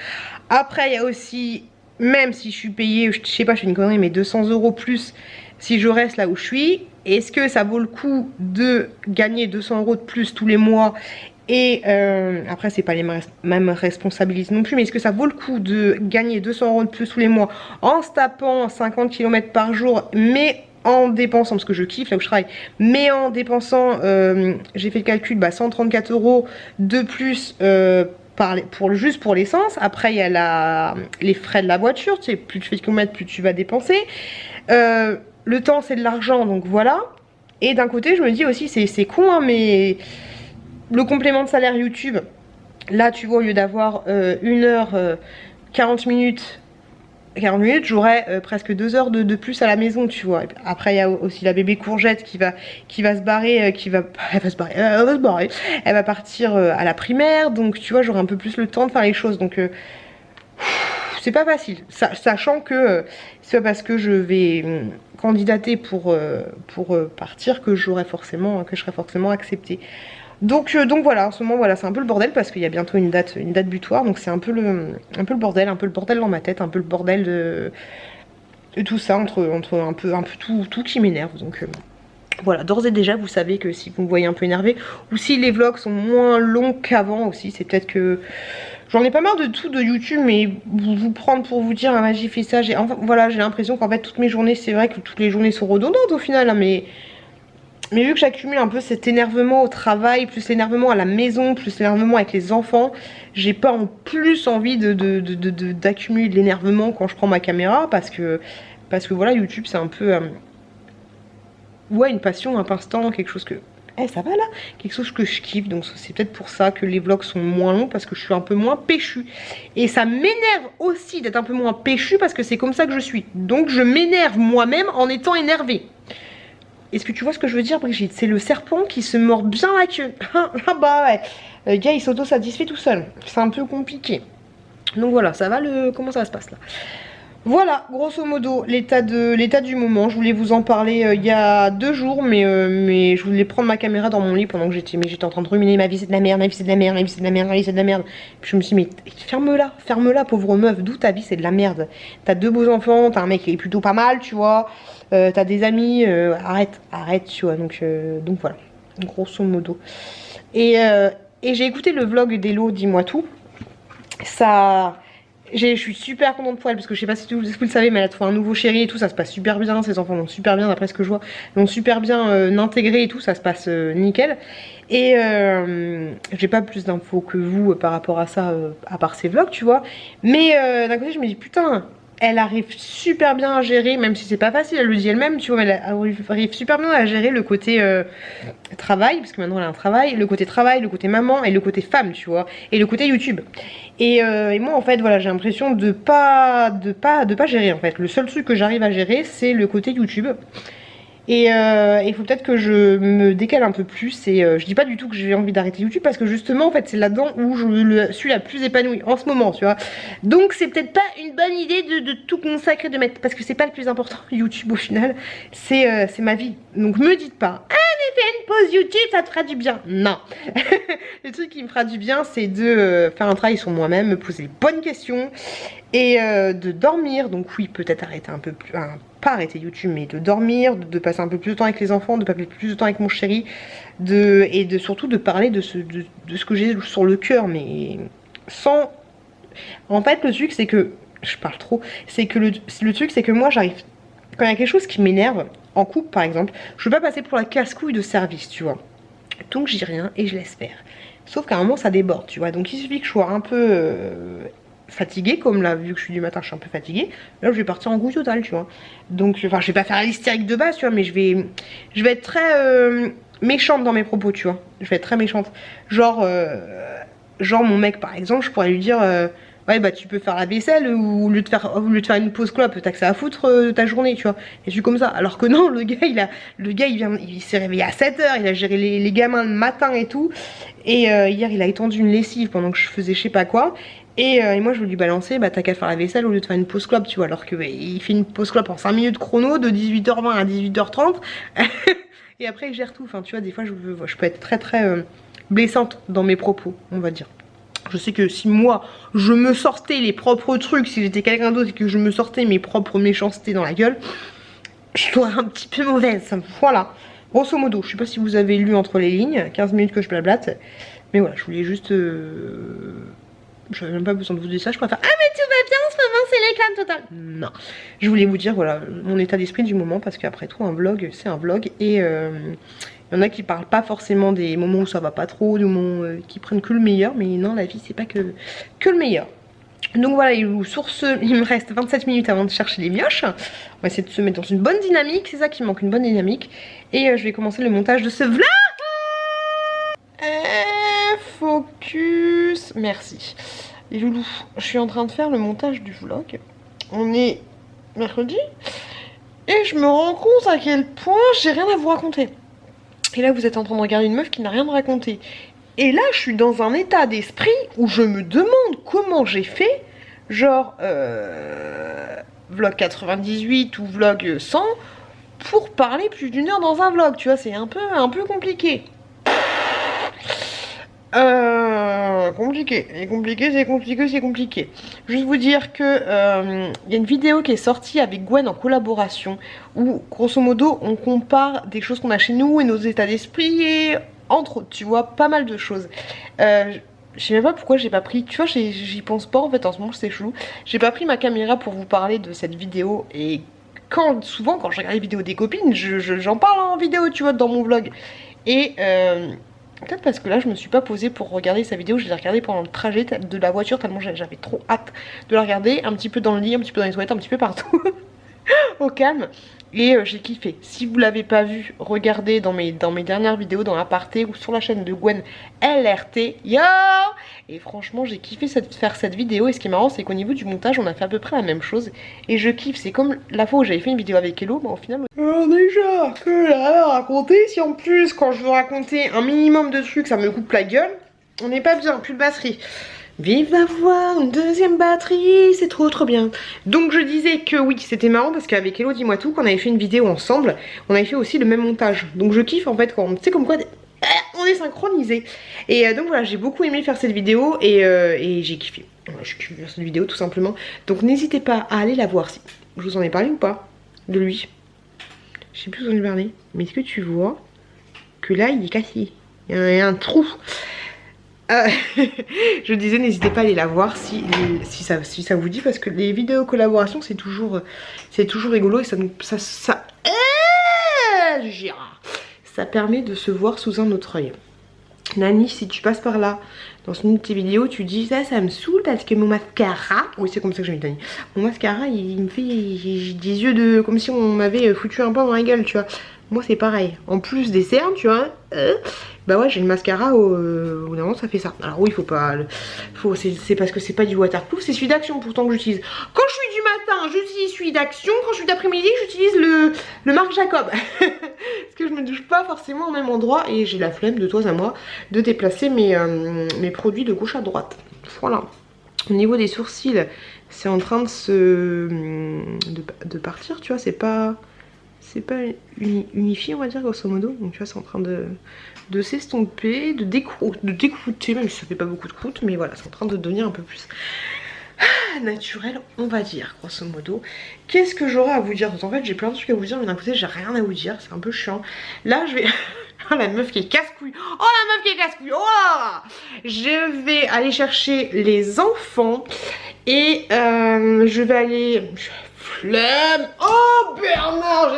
Après il y a aussi, même si je suis payée, je sais pas, je fais une connerie, mais 200 € plus si je reste là où je suis, est-ce que ça vaut le coup de gagner 200 € de plus tous les mois Et après, c'est pas les mêmes responsabilités non plus, mais est-ce que ça vaut le coup de gagner 200 € de plus tous les mois en se tapant 50 km par jour, mais en dépensant, parce que je kiffe là où je travaille, mais en dépensant, j'ai fait le calcul, 134 € de plus juste pour l'essence. Après, il y a les frais de la voiture, tu sais, plus tu fais de kilomètres, plus tu vas dépenser. Le temps, c'est de l'argent, donc voilà. Et d'un côté, je me dis aussi, c'est con, hein, mais le complément de salaire YouTube, là, tu vois, au lieu d'avoir 1h, 40 minutes, j'aurais presque 2 heures de plus à la maison, tu vois. Après, il y a aussi la bébé courgette qui va se barrer, elle va partir à la primaire, donc tu vois, j'aurai un peu plus le temps de faire les choses, donc c'est pas facile, sachant que c'est pas parce que je vais candidater pour partir que je serai forcément acceptée. Donc voilà, en ce moment voilà, c'est un peu le bordel parce qu'il y a bientôt une date butoir, donc c'est un peu le bordel dans ma tête, un peu le bordel de tout ça, entre un peu tout qui m'énerve. Donc voilà, d'ores et déjà vous savez que si vous me voyez un peu énervé, ou si les vlogs sont moins longs qu'avant aussi, c'est peut-être que j'en ai pas marre de tout de YouTube, mais vous prendre pour vous dire ah j'ai fait ça, enfin voilà, j'ai l'impression qu'en fait toutes mes journées, c'est vrai que toutes les journées sont redondantes au final, hein, mais vu que j'accumule un peu cet énervement au travail, plus l'énervement à la maison, plus l'énervement avec les enfants, j'ai pas en plus envie d'accumuler de l'énervement quand je prends ma caméra, parce que voilà, YouTube c'est un peu ouais, une passion, un passe-temps, quelque chose que ça va là, quelque chose que je kiffe, donc c'est peut-être pour ça que les vlogs sont moins longs, parce que je suis un peu moins péchue. Et ça m'énerve aussi d'être un peu moins péchue, parce que c'est comme ça que je suis, donc je m'énerve moi-même en étant énervée. Est-ce que tu vois ce que je veux dire, Brigitte? C'est le serpent qui se mord bien la queue. Ah bah ouais, le gars il s'auto-satisfait tout seul, c'est un peu compliqué. Donc voilà, ça va comment ça se passe là? Voilà, grosso modo, l'état du moment. Je voulais vous en parler il y a 2 jours, mais je voulais prendre ma caméra dans mon lit pendant que j'étais en train de ruminer ma vie c'est de la merde, ma vie c'est de la merde, ma vie c'est de la merde, ma vie c'est de la merde. Puis je me suis dit, mais ferme-la, pauvre meuf, d'où ta vie c'est de la merde? T'as 2 beaux enfants, t'as un mec qui est plutôt pas mal, tu vois, t'as des amis, arrête, tu vois, donc voilà, grosso modo. Et j'ai écouté le vlog d'Hello, dis-moi tout. Je suis super contente pour elle, parce que je sais pas si vous le savez, mais elle a trouvé un nouveau chéri et tout, ça se passe super bien, ses enfants vont super bien d'après ce que je vois, ils vont super bien intégré et tout, ça se passe nickel. Et j'ai pas plus d'infos que vous par rapport à ça, à part ses vlogs, tu vois. Mais d'un côté je me dis putain, elle arrive super bien à gérer, même si c'est pas facile, elle le dit elle-même, tu vois, mais elle arrive super bien à gérer le côté travail, parce que maintenant elle a un travail, le côté maman et le côté femme, tu vois, et le côté YouTube. Et moi en fait voilà, j'ai l'impression de pas gérer en fait. Le seul truc que j'arrive à gérer c'est le côté YouTube. Et il faut peut-être que je me décale un peu plus. Et je dis pas du tout que j'ai envie d'arrêter YouTube, parce que justement en fait c'est là-dedans où je suis la plus épanouie en ce moment, tu vois. Donc c'est peut-être pas une bonne idée de tout consacrer, de mettre, parce que c'est pas le plus important YouTube au final, c'est ma vie. Donc me dites pas fais une pause YouTube, ça te fera du bien. Non. Le truc qui me fera du bien, c'est de faire un travail sur moi-même, me poser les bonnes questions et de dormir. Donc oui, peut-être arrêter un peu plus, pas arrêter YouTube, mais de dormir, de passer un peu plus de temps avec les enfants, de passer plus de temps avec mon chéri, et surtout de parler de ce que j'ai sur le cœur, mais sans... En fait, le truc, c'est que... Je parle trop. C'est que le truc, c'est que moi, j'arrive... Quand il y a quelque chose qui m'énerve, en couple par exemple, je veux pas passer pour la casse-couille de service, tu vois. Donc je dis rien et je laisse faire. Sauf qu'à un moment ça déborde, tu vois. Donc il suffit que je sois un peu fatiguée, comme là, vu que je suis du matin, je suis un peu fatiguée. Là je vais partir en couille totale, tu vois. Donc, enfin je vais pas faire l'hystérique de base, tu vois, mais je vais être très méchante dans mes propos, tu vois. Je vais être très méchante. Genre mon mec par exemple, je pourrais lui dire... ouais bah tu peux faire la vaisselle, ou au lieu de faire une pause clope, t'as que ça à foutre ta journée, tu vois. Et je suis comme ça. Alors que non, le gars il s'est réveillé à 7 h, il a géré les gamins le matin et tout. Et hier il a étendu une lessive pendant que je faisais je sais pas quoi. Et moi je veux lui balancer, bah t'as qu'à faire la vaisselle au lieu de faire une pause clope, tu vois. Alors que il fait une pause clope en 5 minutes chrono de 18h20 à 18h30. Et après il gère tout. Enfin tu vois, des fois je peux être très blessante dans mes propos, on va dire. Je sais que si moi, je me sortais les propres trucs, si j'étais quelqu'un d'autre et que je me sortais mes propres méchancetés dans la gueule, je serais un petit peu mauvaise. Voilà. Grosso modo, je sais pas si vous avez lu entre les lignes, 15 minutes que je blablate. Mais voilà, je voulais juste... J'avais même pas besoin de vous dire ça, je préfère ah mais tout va bien en ce moment, c'est l'éclat total. Non, je voulais vous dire voilà mon état d'esprit du moment, parce qu'après tout un vlog c'est un vlog, et il y en a qui parlent pas forcément des moments où ça va pas trop, des moments qui prennent que le meilleur, mais non, la vie c'est pas que le meilleur. Donc voilà, sur ce, il me reste 27 minutes avant de chercher les mioches. On va essayer de se mettre dans une bonne dynamique, c'est ça qui manque, une bonne dynamique. Et je vais commencer le montage de ce vlog. Focus, merci. Les loulous, je suis en train de faire le montage du vlog. On est mercredi et je me rends compte à quel point j'ai rien à vous raconter. Et là vous êtes en train de regarder une meuf qui n'a rien à raconter. Et là je suis dans un état d'esprit où je me demande comment j'ai fait, genre vlog 98 ou vlog 100, pour parler plus d'une heure dans un vlog, tu vois, c'est un peu compliqué. Compliqué. Juste vous dire que il y a une vidéo qui est sortie avec Gwen en collaboration où grosso modo on compare des choses qu'on a chez nous et nos états d'esprit et entre autres, tu vois, pas mal de choses. Je sais même pas pourquoi j'ai pas pris, tu vois, j'y pense pas en fait en ce moment, c'est chelou. J'ai pas pris ma caméra pour vous parler de cette vidéo, et souvent quand je regarde les vidéos des copines, j'en parle en vidéo, tu vois, dans mon vlog. Et peut-être parce que là je me suis pas posée pour regarder sa vidéo, je l'ai regardée pendant le trajet de la voiture tellement j'avais trop hâte de la regarder, un petit peu dans le lit, un petit peu dans les toilettes, un petit peu partout au calme, et j'ai kiffé. Si vous l'avez pas vu, regardez dans mes dernières vidéos, dans l'aparté ou sur la chaîne de Gwen LRT, yo. Et franchement j'ai kiffé faire cette vidéo, et ce qui est marrant c'est qu'au niveau du montage on a fait à peu près la même chose, et je kiffe. C'est comme la fois où j'avais fait une vidéo avec Hello, mais au final déjà que là à raconter, si en plus quand je veux raconter un minimum de trucs ça me coupe la gueule, on n'est pas bien, plus de batterie. Vive avoir une deuxième batterie, c'est trop bien. Donc je disais que oui, c'était marrant parce qu'avec Hello Dis-moi Tout, quand on avait fait une vidéo ensemble, on avait fait aussi le même montage. Donc je kiffe en fait quand on sait comme quoi on est synchronisés. Et donc voilà, j'ai beaucoup aimé faire cette vidéo, et j'ai kiffé. Voilà, j'ai kiffé faire cette vidéo tout simplement. Donc n'hésitez pas à aller la voir. Si je vous en ai parlé ou pas de lui. Je sais plus où j'en ai parlé, mais est-ce que tu vois que là il est cassé, il y a un trou. Je disais n'hésitez pas à aller la voir si ça vous dit, parce que les vidéos collaboration c'est toujours rigolo, et ça permet de se voir sous un autre œil. Nani, si tu passes par là dans une de tes vidéos, tu dis ça me saoule parce que mon mascara, oui c'est comme ça que j'ai mis Nani, mon mascara il me fait des yeux de comme si on m'avait foutu un pain dans la gueule, tu vois. Moi c'est pareil, en plus des cernes, tu vois, bah ouais j'ai le mascara au bout d'un moment ça fait ça. Alors oui, faut pas, c'est parce que c'est pas du waterproof, c'est celui d'Action pourtant que j'utilise. Quand je suis du matin j'utilise celui d'Action, quand je suis d'après-midi j'utilise le Marc Jacob. Parce que je me touche pas forcément au même endroit, et j'ai la flemme de toi à moi de déplacer mes produits de gauche à droite. Voilà. Au niveau des sourcils, c'est en train de partir, tu vois, c'est pas unifié on va dire grosso modo, donc tu vois c'est en train de s'estomper, de décrouter, même si ça fait pas beaucoup de croûte, mais voilà c'est en train de devenir un peu plus naturel on va dire grosso modo. Qu'est-ce que j'aurais à vous dire? En fait j'ai plein de trucs à vous dire, mais d'un côté j'ai rien à vous dire, c'est un peu chiant. Là je vais oh la meuf qui est casse-couille, je vais aller chercher les enfants, et je vais aller... Flemme. Oh Bernard,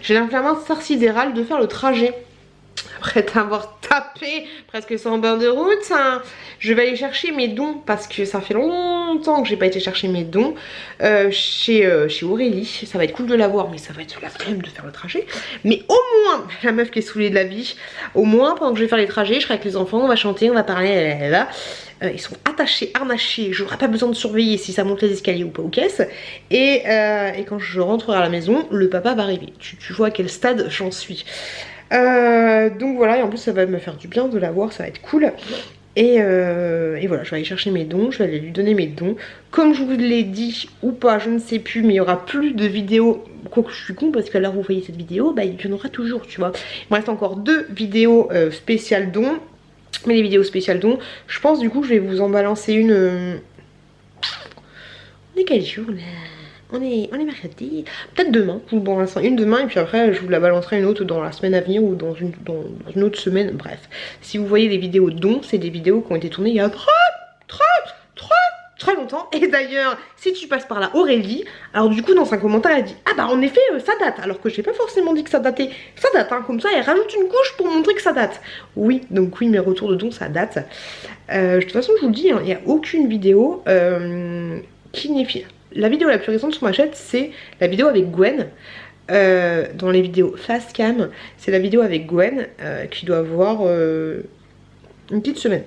j'ai l'inflammation sidérale de faire le trajet après t'avoir tapé presque 100 bornes de route. Je vais aller chercher mes dons, parce que ça fait longtemps que j'ai pas été chercher mes dons chez Aurélie. Ça va être cool de la voir, mais ça va être la flemme de faire le trajet. Mais au moins, la meuf qui est saoulée de la vie, au moins pendant que je vais faire les trajets, je serai avec les enfants, on va chanter, on va parler, ils sont attachés, harnachés, j'aurai pas besoin de surveiller si ça monte les escaliers ou pas aux caisses. Et quand je rentrerai à la maison, le papa va arriver. Tu vois à quel stade j'en suis. Donc voilà, et en plus ça va me faire du bien de la voir, ça va être cool. Et voilà, je vais aller chercher mes dons, je vais aller lui donner mes dons. Comme je vous l'ai dit ou pas, je ne sais plus, mais il y aura plus de vidéos. Quoique je suis con, parce qu'à l'heure où vous voyez cette vidéo, bah il y en aura toujours, tu vois. Il me reste encore 2 vidéos spéciales dons. Mais les vidéos spéciales dons, je pense du coup je vais vous en balancer une... On est quel jour là? On est mercredi. Peut-être demain. Bon, pour l'instant, une demain. Et puis après, je vous la balancerai une autre dans la semaine à venir ou dans une autre semaine. Bref. Si vous voyez les vidéos dont, c'est des vidéos qui ont été tournées il y a très longtemps. Et d'ailleurs, si tu passes par là, Aurélie, alors du coup dans un commentaire elle dit ah bah en effet ça date, alors que j'ai pas forcément dit que ça datait. Ça date hein, comme ça elle rajoute une couche pour montrer que ça date. Oui, donc oui, mes retours de dons ça date. De toute façon je vous le dis, il n'y a aucune vidéo qui n'est fière. La vidéo la plus récente sur ma chaîne c'est la vidéo avec Gwen. Dans les vidéos fast cam, c'est la vidéo avec Gwen qui doit avoir une petite semaine.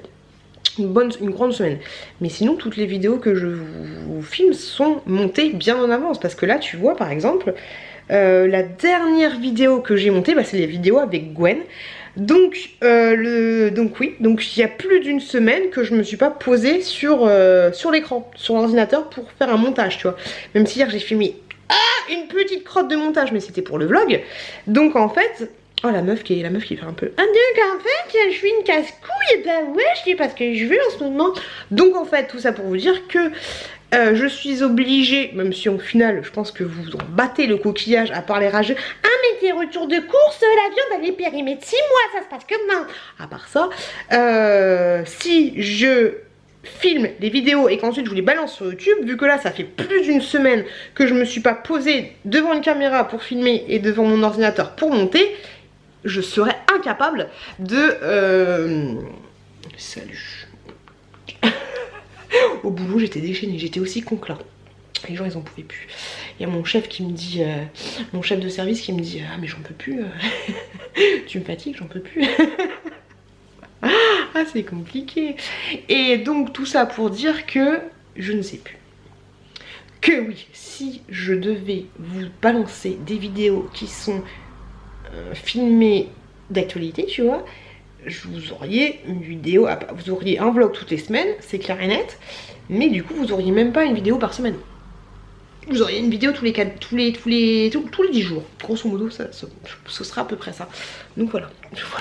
Une grande semaine. Mais sinon toutes les vidéos que je vous filme sont montées bien en avance. Parce que là tu vois par exemple la dernière vidéo que j'ai montée bah, c'est les vidéos avec Gwen. Donc oui, donc il y a plus d'une semaine que je me suis pas posée sur l'écran, sur l'ordinateur pour faire un montage tu vois. Même si hier j'ai filmé une petite crotte de montage mais c'était pour le vlog. Donc en fait oh la meuf qui fait un peu ah donc en fait je suis une casse-couille et bah ouais je sais pas ce que je veux en ce moment. Donc en fait tout ça pour vous dire que je suis obligée, même si au final je pense que vous en battez le coquillage à part les rageux. Ah mais tes retours de course, la viande elle est périmée de 6 mois, ça se passe comme non. À part ça, si je filme les vidéos et qu'ensuite je vous les balance sur YouTube, vu que là ça fait plus d'une semaine que je me suis pas posée devant une caméra pour filmer et devant mon ordinateur pour monter, je serais incapable de... Salut. Au boulot j'étais déchaînée, j'étais aussi con que là. Les gens ils en pouvaient plus. Il y a mon chef qui me dit, mon chef de service qui me dit ah mais j'en peux plus, tu me fatigues, j'en peux plus. Ah c'est compliqué. Et donc tout ça pour dire que je ne sais plus. Que oui, si je devais vous balancer des vidéos qui sont filmé d'actualité tu vois, vous auriez une vidéo, vous auriez un vlog toutes les semaines, c'est clair et net, mais du coup vous auriez même pas une vidéo par semaine. Vous auriez une vidéo tous les 10 jours, grosso modo ce sera à peu près ça. Donc voilà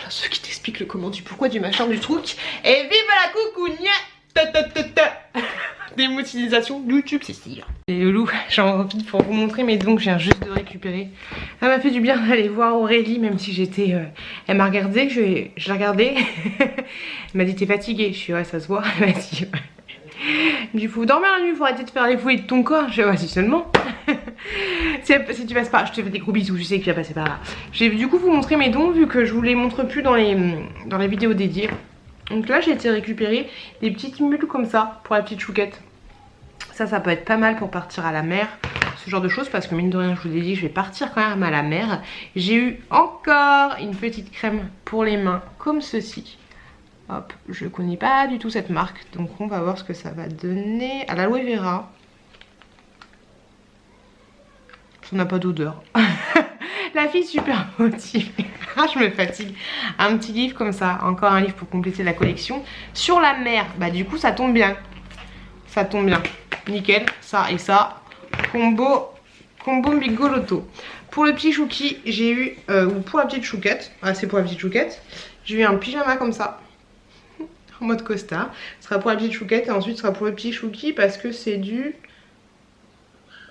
ce qui t'explique le comment, du pourquoi, du machin, du truc. Et vive la coucounia. Des mots d'utilisation YouTube, c'est stylé. Et le loup, j'en profite pour vous montrer, mais donc je viens juste de récupérer. Ça m'a fait du bien d'aller voir Aurélie, même si j'étais... elle m'a regardé, je l'ai regardée. Elle m'a dit t'es fatiguée, je suis ouais ça se voit. Elle m'a dit du coup dormir la nuit, faut arrêter de faire les fouilles de ton corps. Je dis si seulement. si tu passes par, je te fais des gros bisous, je sais que tu vas passer par là. Je vais du coup vous montrer mes dons, vu que je vous les montre plus dans les vidéos dédiées. Donc là j'ai été récupérer des petites mules comme ça pour la petite chouquette. Ça peut être pas mal pour partir à la mer, ce genre de choses, parce que mine de rien je vous ai dit je vais partir quand même à la mer. J'ai eu encore une petite crème pour les mains comme ceci. Hop, je connais pas du tout cette marque, donc on va voir ce que ça va donner. À l'aloe vera. Ça n'a pas d'odeur. La fille super motivée. Ah, je me fatigue. Un petit livre comme ça, encore un livre pour compléter la collection. Sur la mer, bah du coup ça tombe bien. Ça tombe bien. Nickel, ça et ça. Combo bigoloto. Pour le petit chouki, j'ai eu, ou pour la petite chouquette, ah c'est pour la petite chouquette, j'ai eu un pyjama comme ça. En mode costard. Ce sera pour la petite chouquette et ensuite ce sera pour le petit chouki parce que c'est du...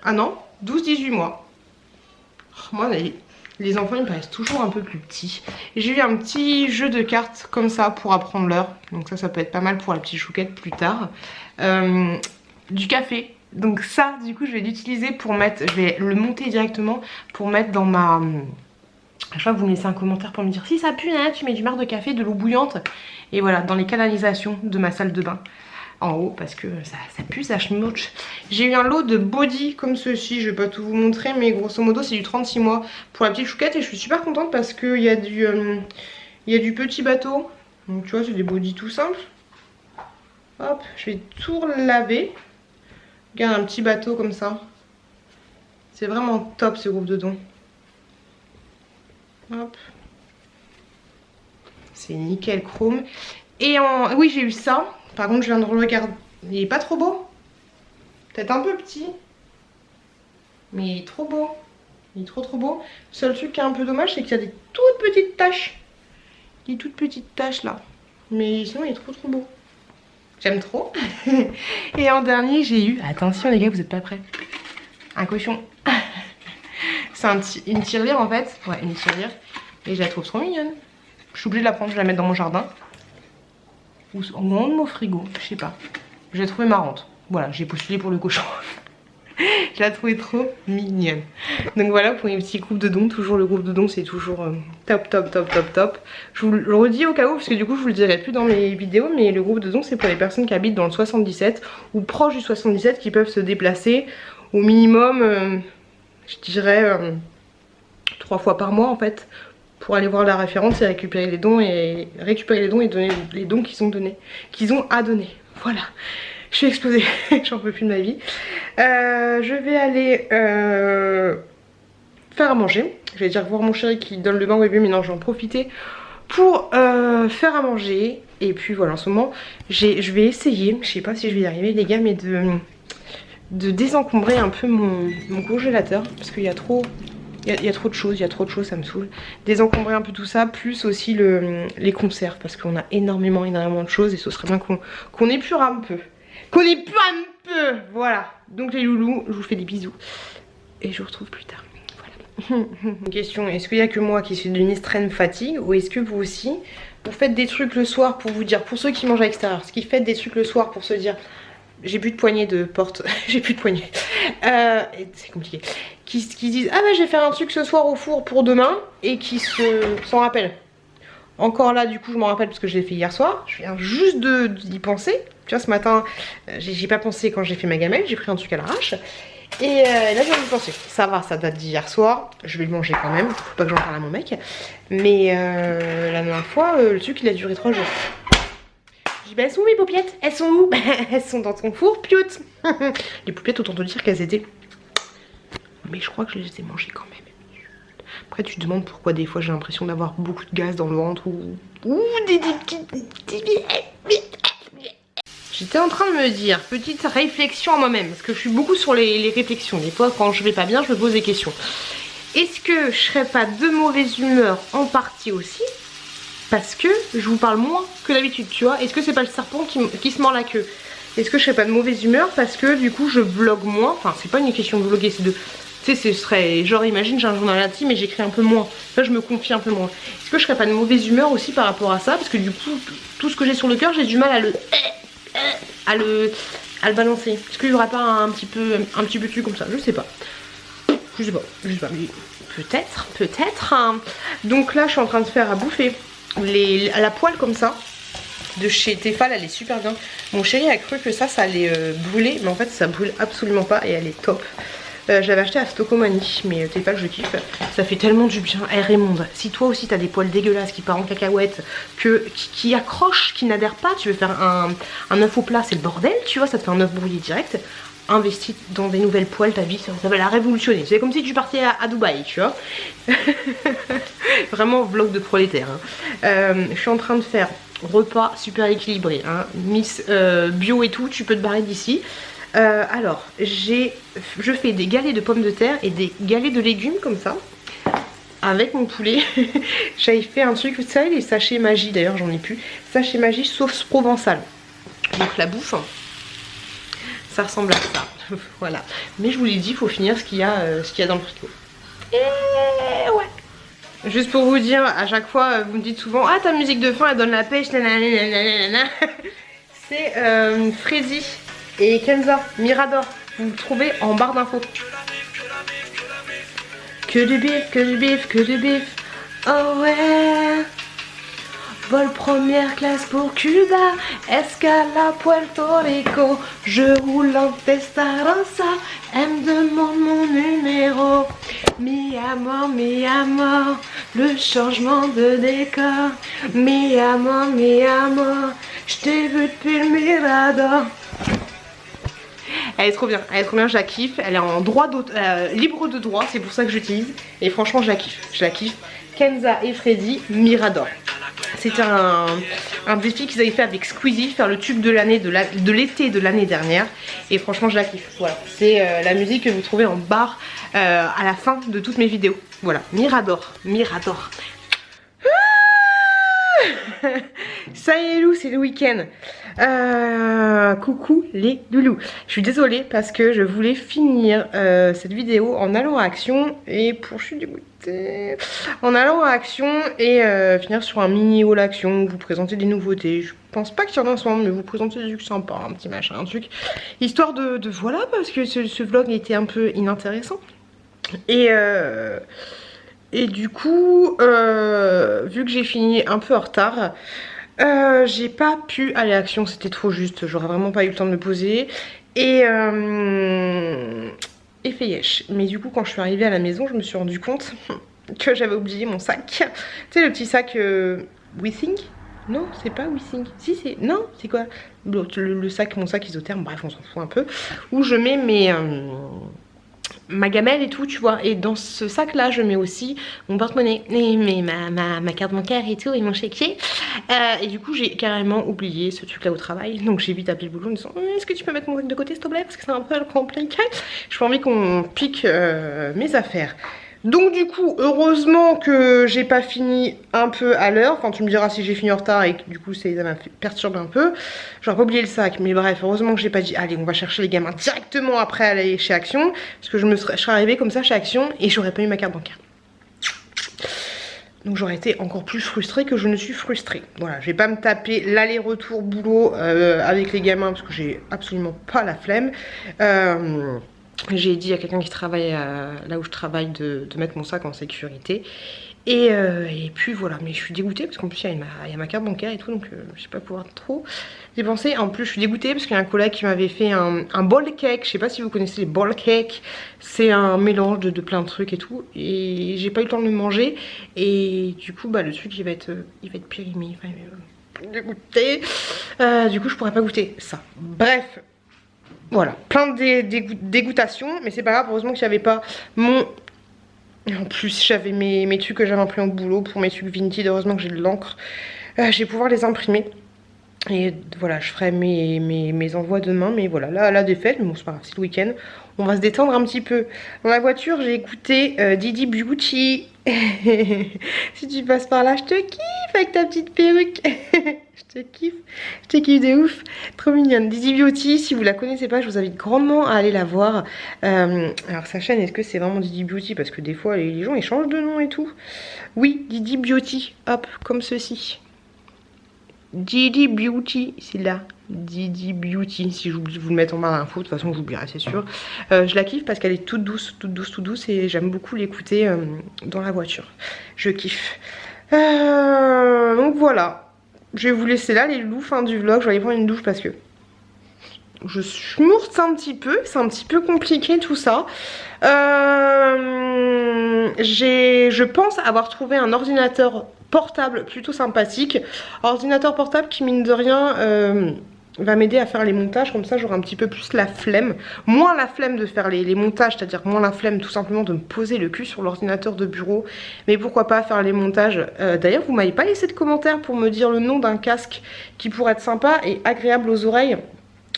Ah non, 12-18 mois. Oh, moi les enfants ils me paraissent toujours un peu plus petits. J'ai eu un petit jeu de cartes comme ça pour apprendre l'heure. Donc ça peut être pas mal pour la petite chouquette plus tard. Du café. Donc ça du coup je vais l'utiliser pour mettre, je vais le monter directement pour mettre dans ma... Je crois que vous me laissez un commentaire pour me dire si ça pue, hein, tu mets du marc de café, de l'eau bouillante. Et voilà, dans les canalisations de ma salle de bain. En haut parce que ça pue, ça schmouch. J'ai eu un lot de body comme ceci, je vais pas tout vous montrer, mais grosso modo c'est du 36 mois pour la petite chouquette. Et je suis super contente parce qu'il y a du petit bateau. Donc tu vois c'est des body tout simples. Hop, je vais tout laver. Regarde un petit bateau comme ça. C'est vraiment top ce groupe de dons. Hop. C'est nickel chrome. Et oui j'ai eu ça. Par contre je viens de le regarder. Il est pas trop beau. Peut-être un peu petit. Mais il est trop beau. Il est trop beau. Le seul truc qui est un peu dommage c'est qu'il y a des toutes petites taches. Des toutes petites taches là. Mais sinon il est trop beau. J'aime trop. Et en dernier j'ai eu... Attention les gars, vous êtes pas prêts. Un cochon. C'est une tirelire en fait. Ouais, une tirelire. Et je la trouve trop mignonne. Je suis obligée de la prendre, je vais la mettre dans mon jardin. Ou en haut de mon frigo, je sais pas. Je l'ai trouvée marrante. Voilà, j'ai postulé pour le cochon. Je la trouvais trop mignonne. Donc voilà pour les petits groupes de dons. Toujours le groupe de dons, c'est toujours top, top, top, top, top. Je vous le redis au cas où, parce que du coup je vous le dirai plus dans mes vidéos. Mais le groupe de dons, c'est pour les personnes qui habitent dans le 77 ou proche du 77, qui peuvent se déplacer au minimum, je dirais 3 fois par mois en fait, pour aller voir la référence et récupérer les dons et donner les dons qu'ils ont à donner. Voilà. Je suis explosée, j'en peux plus de ma vie. Je vais aller faire à manger. Je vais dire voir mon chéri qui donne le bain au bébé, mais non, je vais en profiter pour faire à manger. Et puis voilà, en ce moment, je vais essayer, je sais pas si je vais y arriver les gars, mais de désencombrer un peu mon congélateur. Parce qu'il y a trop... Il y a trop de choses, ça me saoule. Désencombrer un peu tout ça, plus aussi les conserves, parce qu'on a énormément de choses et ce serait bien qu'on épure un peu. Voilà. Donc les loulous, je vous fais des bisous. Et je vous retrouve plus tard. Voilà. Une question, est-ce qu'il y a que moi qui suis d'une extrême fatigue, ou est-ce que vous aussi, vous faites des trucs le soir pour vous dire, pour ceux qui mangent à l'extérieur, ce qui fait des trucs le soir pour se dire, j'ai plus de poignée de porte, j'ai plus de poignée. C'est compliqué. Qui disent, ah bah je vais faire un truc ce soir au four pour demain, et qui s'en rappellent. Encore là, du coup, je m'en rappelle parce que je l'ai fait hier soir. Je viens juste d'y penser. Tu vois, ce matin, j'ai pas pensé quand j'ai fait ma gamelle. J'ai pris un truc à l'arrache. Et là, je viens d'y penser. Ça va, ça date d'hier soir. Je vais le manger quand même. Faut pas que j'en parle à mon mec. Mais la dernière fois, le truc, il a duré 3 jours. Je dis, bah, elles sont où mes paupiètes? Elles sont où? Elles sont dans ton four, pioute. Les paupiètes, autant te dire qu'elles étaient... Mais je crois que je les ai mangées quand même. Après tu te demandes pourquoi des fois j'ai l'impression d'avoir beaucoup de gaz dans le ventre ou des J'étais en train de me dire, petite réflexion à moi-même, parce que je suis beaucoup sur les réflexions. Des fois quand je vais pas bien je me pose des questions. Est-ce que je serais pas de mauvaise humeur en partie aussi parce que je vous parle moins que d'habitude, tu vois? Est-ce que c'est pas le serpent qui se mord la queue? Est-ce que je serais pas de mauvaise humeur parce que du coup je vlog moins? Enfin c'est pas une question de vlogger, c'est de... Tu sais, ce serait genre, imagine, j'ai un journal intime et j'écris un peu moins. Là, je me confie un peu moins. Est-ce que je serais pas de mauvaise humeur aussi par rapport à ça? Parce que du coup, tout ce que j'ai sur le cœur, j'ai du mal à le balancer. Est-ce qu'il y aura pas un petit peu dessus comme ça? Je sais pas. Je sais pas. Peut-être. Hein. Donc là, je suis en train de faire à bouffer à la poêle comme ça. De chez Tefal, elle est super bien. Mon chéri a cru que ça allait brûler. Mais en fait, ça brûle absolument pas et elle est top. J'avais acheté à Stocomanie, mais Tefal je kiffe. Ça fait tellement du bien. Hey Raymond, si toi aussi t'as des poils dégueulasses qui partent en cacahuète, qui accrochent, qui n'adhèrent pas, tu veux faire un œuf au plat, c'est le bordel, tu vois, ça te fait un œuf brouillé direct. Investis dans des nouvelles poêles, ta vie, ça va la révolutionner. C'est comme si tu partais à Dubaï, tu vois. Vraiment vlog de prolétaire. Hein. Je suis en train de faire repas super équilibré. Hein. Miss bio et tout, tu peux te barrer d'ici. Alors, je fais des galets de pommes de terre et des galets de légumes comme ça. Avec mon poulet. J'avais fait un truc, vous savez, les sachets magie, d'ailleurs j'en ai plus. Sachets magie sauce provençale. Donc la bouffe, ça ressemble à ça. Voilà. Mais je vous l'ai dit, il faut finir ce qu'il y a dans le frigo. Et ouais. Juste pour vous dire, à chaque fois, vous me dites souvent, ah ta musique de fin elle donne la pêche, nanana. C'est Freddy et Kenza, Mirador. Vous le trouvez en barre d'infos. Que du bif, que du bif, que du bif. Oh ouais. Vol première classe pour Cuba. Escale à Puerto Rico. Je roule en Testarossa. Elle me demande mon numéro. Mi amor, le changement de décor. Mi amor, je t'ai vu depuis le Mirador. Elle est trop bien, je la kiffe. Elle est en droit libre de droit, c'est pour ça que j'utilise. Et franchement, je la kiffe. Kenza et Freddy, Mirador. C'était un défi qu'ils avaient fait avec Squeezie, faire le tube de l'année, de l'été de l'année dernière. Et franchement, je la kiffe. Voilà, c'est la musique que vous trouvez en barre à la fin de toutes mes vidéos. Voilà, Mirador. Ça y est Lou, c'est le week-end. Coucou les loulous. Je suis désolée parce que je voulais finir cette vidéo en allant à Action et je suis dégoûtée. En allant à Action et finir sur un mini haul Action, vous présenter des nouveautés. Je pense pas qu'il y en a en ce moment, mais vous présenter des trucs sympas, un petit machin, un truc. Histoire de voilà, parce que ce vlog était un peu inintéressant. Et du coup, vu que j'ai fini un peu en retard, j'ai pas pu aller à Action, c'était trop juste, j'aurais vraiment pas eu le temps de me poser. Et fait yesh. Mais du coup, quand je suis arrivée à la maison, je me suis rendu compte que j'avais oublié mon sac. Tu sais, le petit sac WeThink. Non, c'est pas WeThink. Si, c'est. Non, c'est quoi le sac, mon sac isotherme, bref, on s'en fout un peu. Où je mets ma gamelle et tout, tu vois. Et dans ce sac là je mets aussi mon porte-monnaie et ma carte bancaire et tout et mon chéquier. Et du coup j'ai carrément oublié ce truc là au travail. Donc j'ai vite appelé le boulot en disant est-ce que tu peux mettre mon sac de côté s'il te plaît, parce que c'est un peu compliqué. J'ai pas envie qu'on pique mes affaires. Donc du coup, heureusement que j'ai pas fini un peu à l'heure. Enfin, tu me diras si j'ai fini en retard et que du coup ça m'a perturbé un peu. J'aurais pas oublié le sac, mais bref, heureusement que j'ai pas dit allez, on va chercher les gamins directement après aller chez Action. Parce que je serais arrivée comme ça chez Action et j'aurais pas eu ma carte bancaire. Donc j'aurais été encore plus frustrée que je ne suis frustrée. Voilà, je vais pas me taper l'aller-retour boulot avec les gamins parce que j'ai absolument pas la flemme. J'ai dit à quelqu'un qui travaille là où je travaille de mettre mon sac en sécurité. Et puis voilà, mais je suis dégoûtée parce qu'en plus il y a ma carte bancaire et tout, donc je sais pas pouvoir trop dépenser. En plus je suis dégoûtée parce qu'il y a un collègue qui m'avait fait un bowl cake. Je sais pas si vous connaissez les bowl cakes. C'est un mélange de plein de trucs et tout. Et j'ai pas eu le temps de le manger. Et du coup bah le truc il va être périmé. Enfin, dégoûtée. Du coup je pourrais pas goûter ça. Bref. Voilà, plein de dégoûtations, mais c'est pas grave, heureusement que j'avais pas mon... En plus, j'avais mes trucs que j'avais imprimés au boulot pour mes trucs vintage, heureusement que j'ai de l'encre. Je vais pouvoir les imprimer. Et voilà, je ferai mes envois demain, mais voilà, là, la défaite, mais bon, c'est pas grave, c'est le week-end. On va se détendre un petit peu. Dans la voiture, j'ai écouté Didi Beauty. Si tu passes par là, je te kiffe avec ta petite perruque. Je te kiffe de ouf. Trop mignonne. Didi Beauty, si vous la connaissez pas, je vous invite grandement à aller la voir. Alors sa chaîne, est-ce que c'est vraiment Didi Beauty? Parce que des fois, les gens, ils changent de nom et tout. Oui, Didi Beauty. Hop, comme ceci. Didi Beauty, c'est là. Didi Beauty, si j'oublie de vous le mettre en barre d'infos, de toute façon j'oublierai c'est sûr. Je la kiffe parce qu'elle est toute douce et j'aime beaucoup l'écouter dans la voiture. Je kiffe. Donc voilà, je vais vous laisser là les loups, fin du vlog. Je vais aller prendre une douche parce que je schmourte un petit peu, c'est un petit peu compliqué tout ça. Je pense avoir trouvé un ordinateur portable plutôt sympathique. Ordinateur portable qui mine de rien va m'aider à faire les montages, comme ça j'aurai un petit peu plus la flemme. Moins la flemme de faire les montages, c'est-à-dire moins la flemme tout simplement de me poser le cul sur l'ordinateur de bureau. Mais pourquoi pas faire les montages. D'ailleurs vous m'avez pas laissé de commentaire pour me dire le nom d'un casque qui pourrait être sympa et agréable aux oreilles,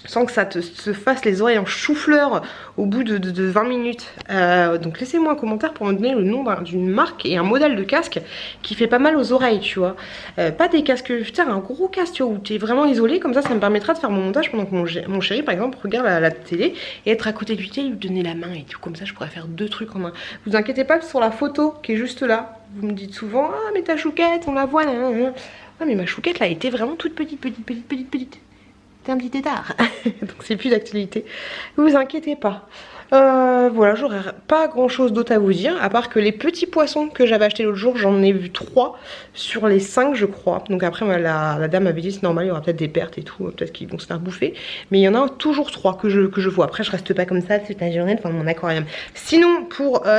sans que ça se fasse les oreilles en chou-fleur au bout de 20 minutes. Donc laissez-moi un commentaire pour me donner le nom d'une marque et un modèle de casque qui fait pas mal aux oreilles, tu vois. Pas des casques, putain, un gros casque, tu vois, où t'es vraiment isolé, comme ça me permettra de faire mon montage pendant que mon chéri, par exemple, regarde la télé et être à côté du thé, lui donner la main et tout, comme ça je pourrais faire 2 trucs en un. Vous inquiétez pas sur la photo qui est juste là. Vous me dites souvent, ah mais ta chouquette, on la voit, là. Ah mais ma chouquette là, elle était vraiment toute petite. C'est un petit tétard. Donc c'est plus d'actualité. Vous inquiétez pas. Voilà, j'aurais pas grand chose d'autre à vous dire. À part que les petits poissons que j'avais achetés l'autre jour, j'en ai vu 3 sur les 5 je crois. Donc après la dame m'avait dit c'est normal, il y aura peut-être des pertes et tout. Peut-être qu'ils vont se faire bouffer. Mais il y en a toujours 3 que je vois. Après je reste pas comme ça toute la journée devant mon aquarium. Sinon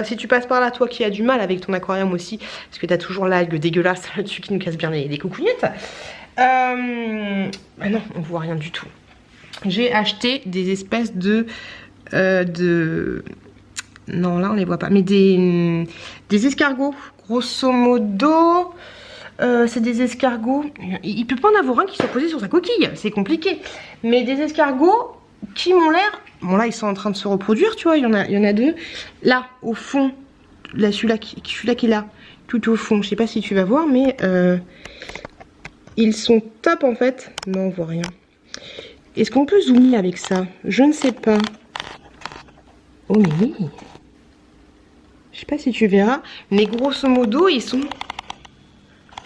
si tu passes par là, toi qui as du mal avec ton aquarium aussi, parce que t'as toujours l'algue dégueulasse là-dessus qui nous casse bien les coucougnettes. Ah non, on voit rien du tout. J'ai acheté des espèces de non là on les voit pas, mais des escargots grosso modo. C'est des escargots. Il peut pas en avoir un qui soit posé sur sa coquille, c'est compliqué. Mais des escargots qui m'ont l'air. Bon là ils sont en train de se reproduire, tu vois, il y en a 2. Là au fond, là celui-là qui est là, tout au fond. Je sais pas si tu vas voir, mais Ils sont top en fait. Non, on voit rien. Est-ce qu'on peut zoomer avec ça? Je ne sais pas. Oh mais oui. Je sais pas si tu verras, mais grosso modo, ils sont...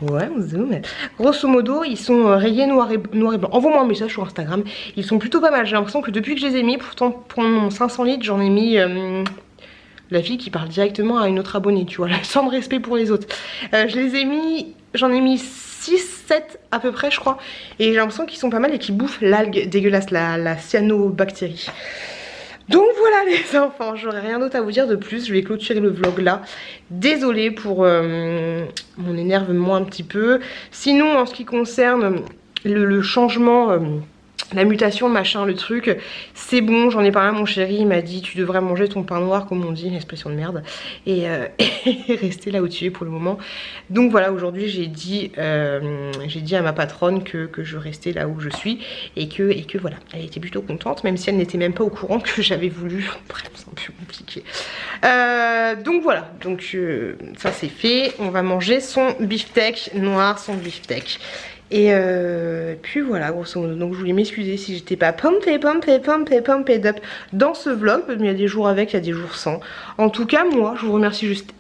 Ouais, on zoome. Grosso modo, ils sont rayés noir et blanc. Envoie-moi un message sur Instagram. Ils sont plutôt pas mal. J'ai l'impression que depuis que je les ai mis, pourtant pour mon 500 litres, j'en ai mis... la fille qui parle directement à une autre abonnée, tu vois, là, sans de respect pour les autres. Je les ai mis... J'en ai mis 6, 7 à peu près, je crois. Et j'ai l'impression qu'ils sont pas mal et qu'ils bouffent l'algue dégueulasse, la cyanobactérie. Donc voilà les enfants, j'aurais rien d'autre à vous dire de plus, je vais clôturer le vlog là. Désolée pour mon énervement un petit peu. Sinon en ce qui concerne le changement, la mutation, machin, le truc, c'est bon, j'en ai parlé à mon chéri, il m'a dit tu devrais manger ton pain noir comme on dit, une expression de merde, et rester là où tu es pour le moment. Donc voilà, aujourd'hui j'ai dit à ma patronne que je restais là où je suis et que voilà, elle était plutôt contente, même si elle n'était même pas au courant que j'avais voulu. Bref, c'est un peu compliqué. Donc voilà, donc ça c'est fait, on va manger son beefsteak noir, son beefsteak. Et puis voilà, grosso modo, donc je voulais m'excuser si j'étais pas pumped up dans ce vlog, parce qu'il y a des jours avec, il y a des jours sans. En tout cas, moi, je vous remercie juste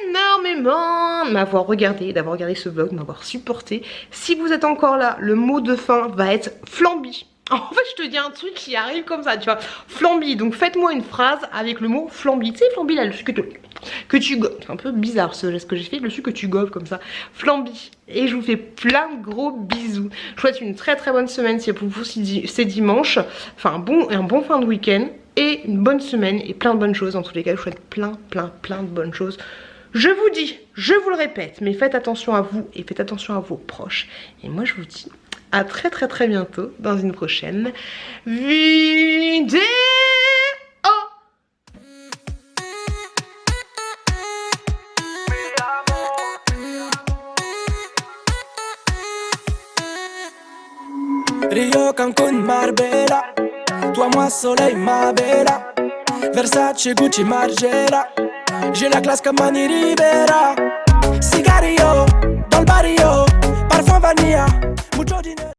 énormément de m'avoir regardé, d'avoir regardé ce vlog, de m'avoir supporté. Si vous êtes encore là, le mot de fin va être flambi. En fait, je te dis un truc qui arrive comme ça, tu vois, flambi. Donc faites-moi une phrase avec le mot flambi. Tu sais, flambi, là, le sucre que tu gobes. C'est un peu bizarre ce geste que j'ai fait, le sucre que tu gobes comme ça. Flambi. Et je vous fais plein de gros bisous. Je vous souhaite une très très bonne semaine si pour vous c'est dimanche. Enfin, un bon fin de week-end. Et une bonne semaine et plein de bonnes choses. En tous les cas, je vous souhaite plein de bonnes choses. Je vous dis, je vous le répète, mais faites attention à vous et faites attention à vos proches. Et moi, je vous dis à très bientôt dans une prochaine vidéo. Rio, Cancun, Marbella. Toi, moi, soleil, ma bella. Versace, Gucci, Margiela. J'ai la classe comme Manny Rivera. Cigarillo, dans le barrio. Parfum vanilla, mucho dinero.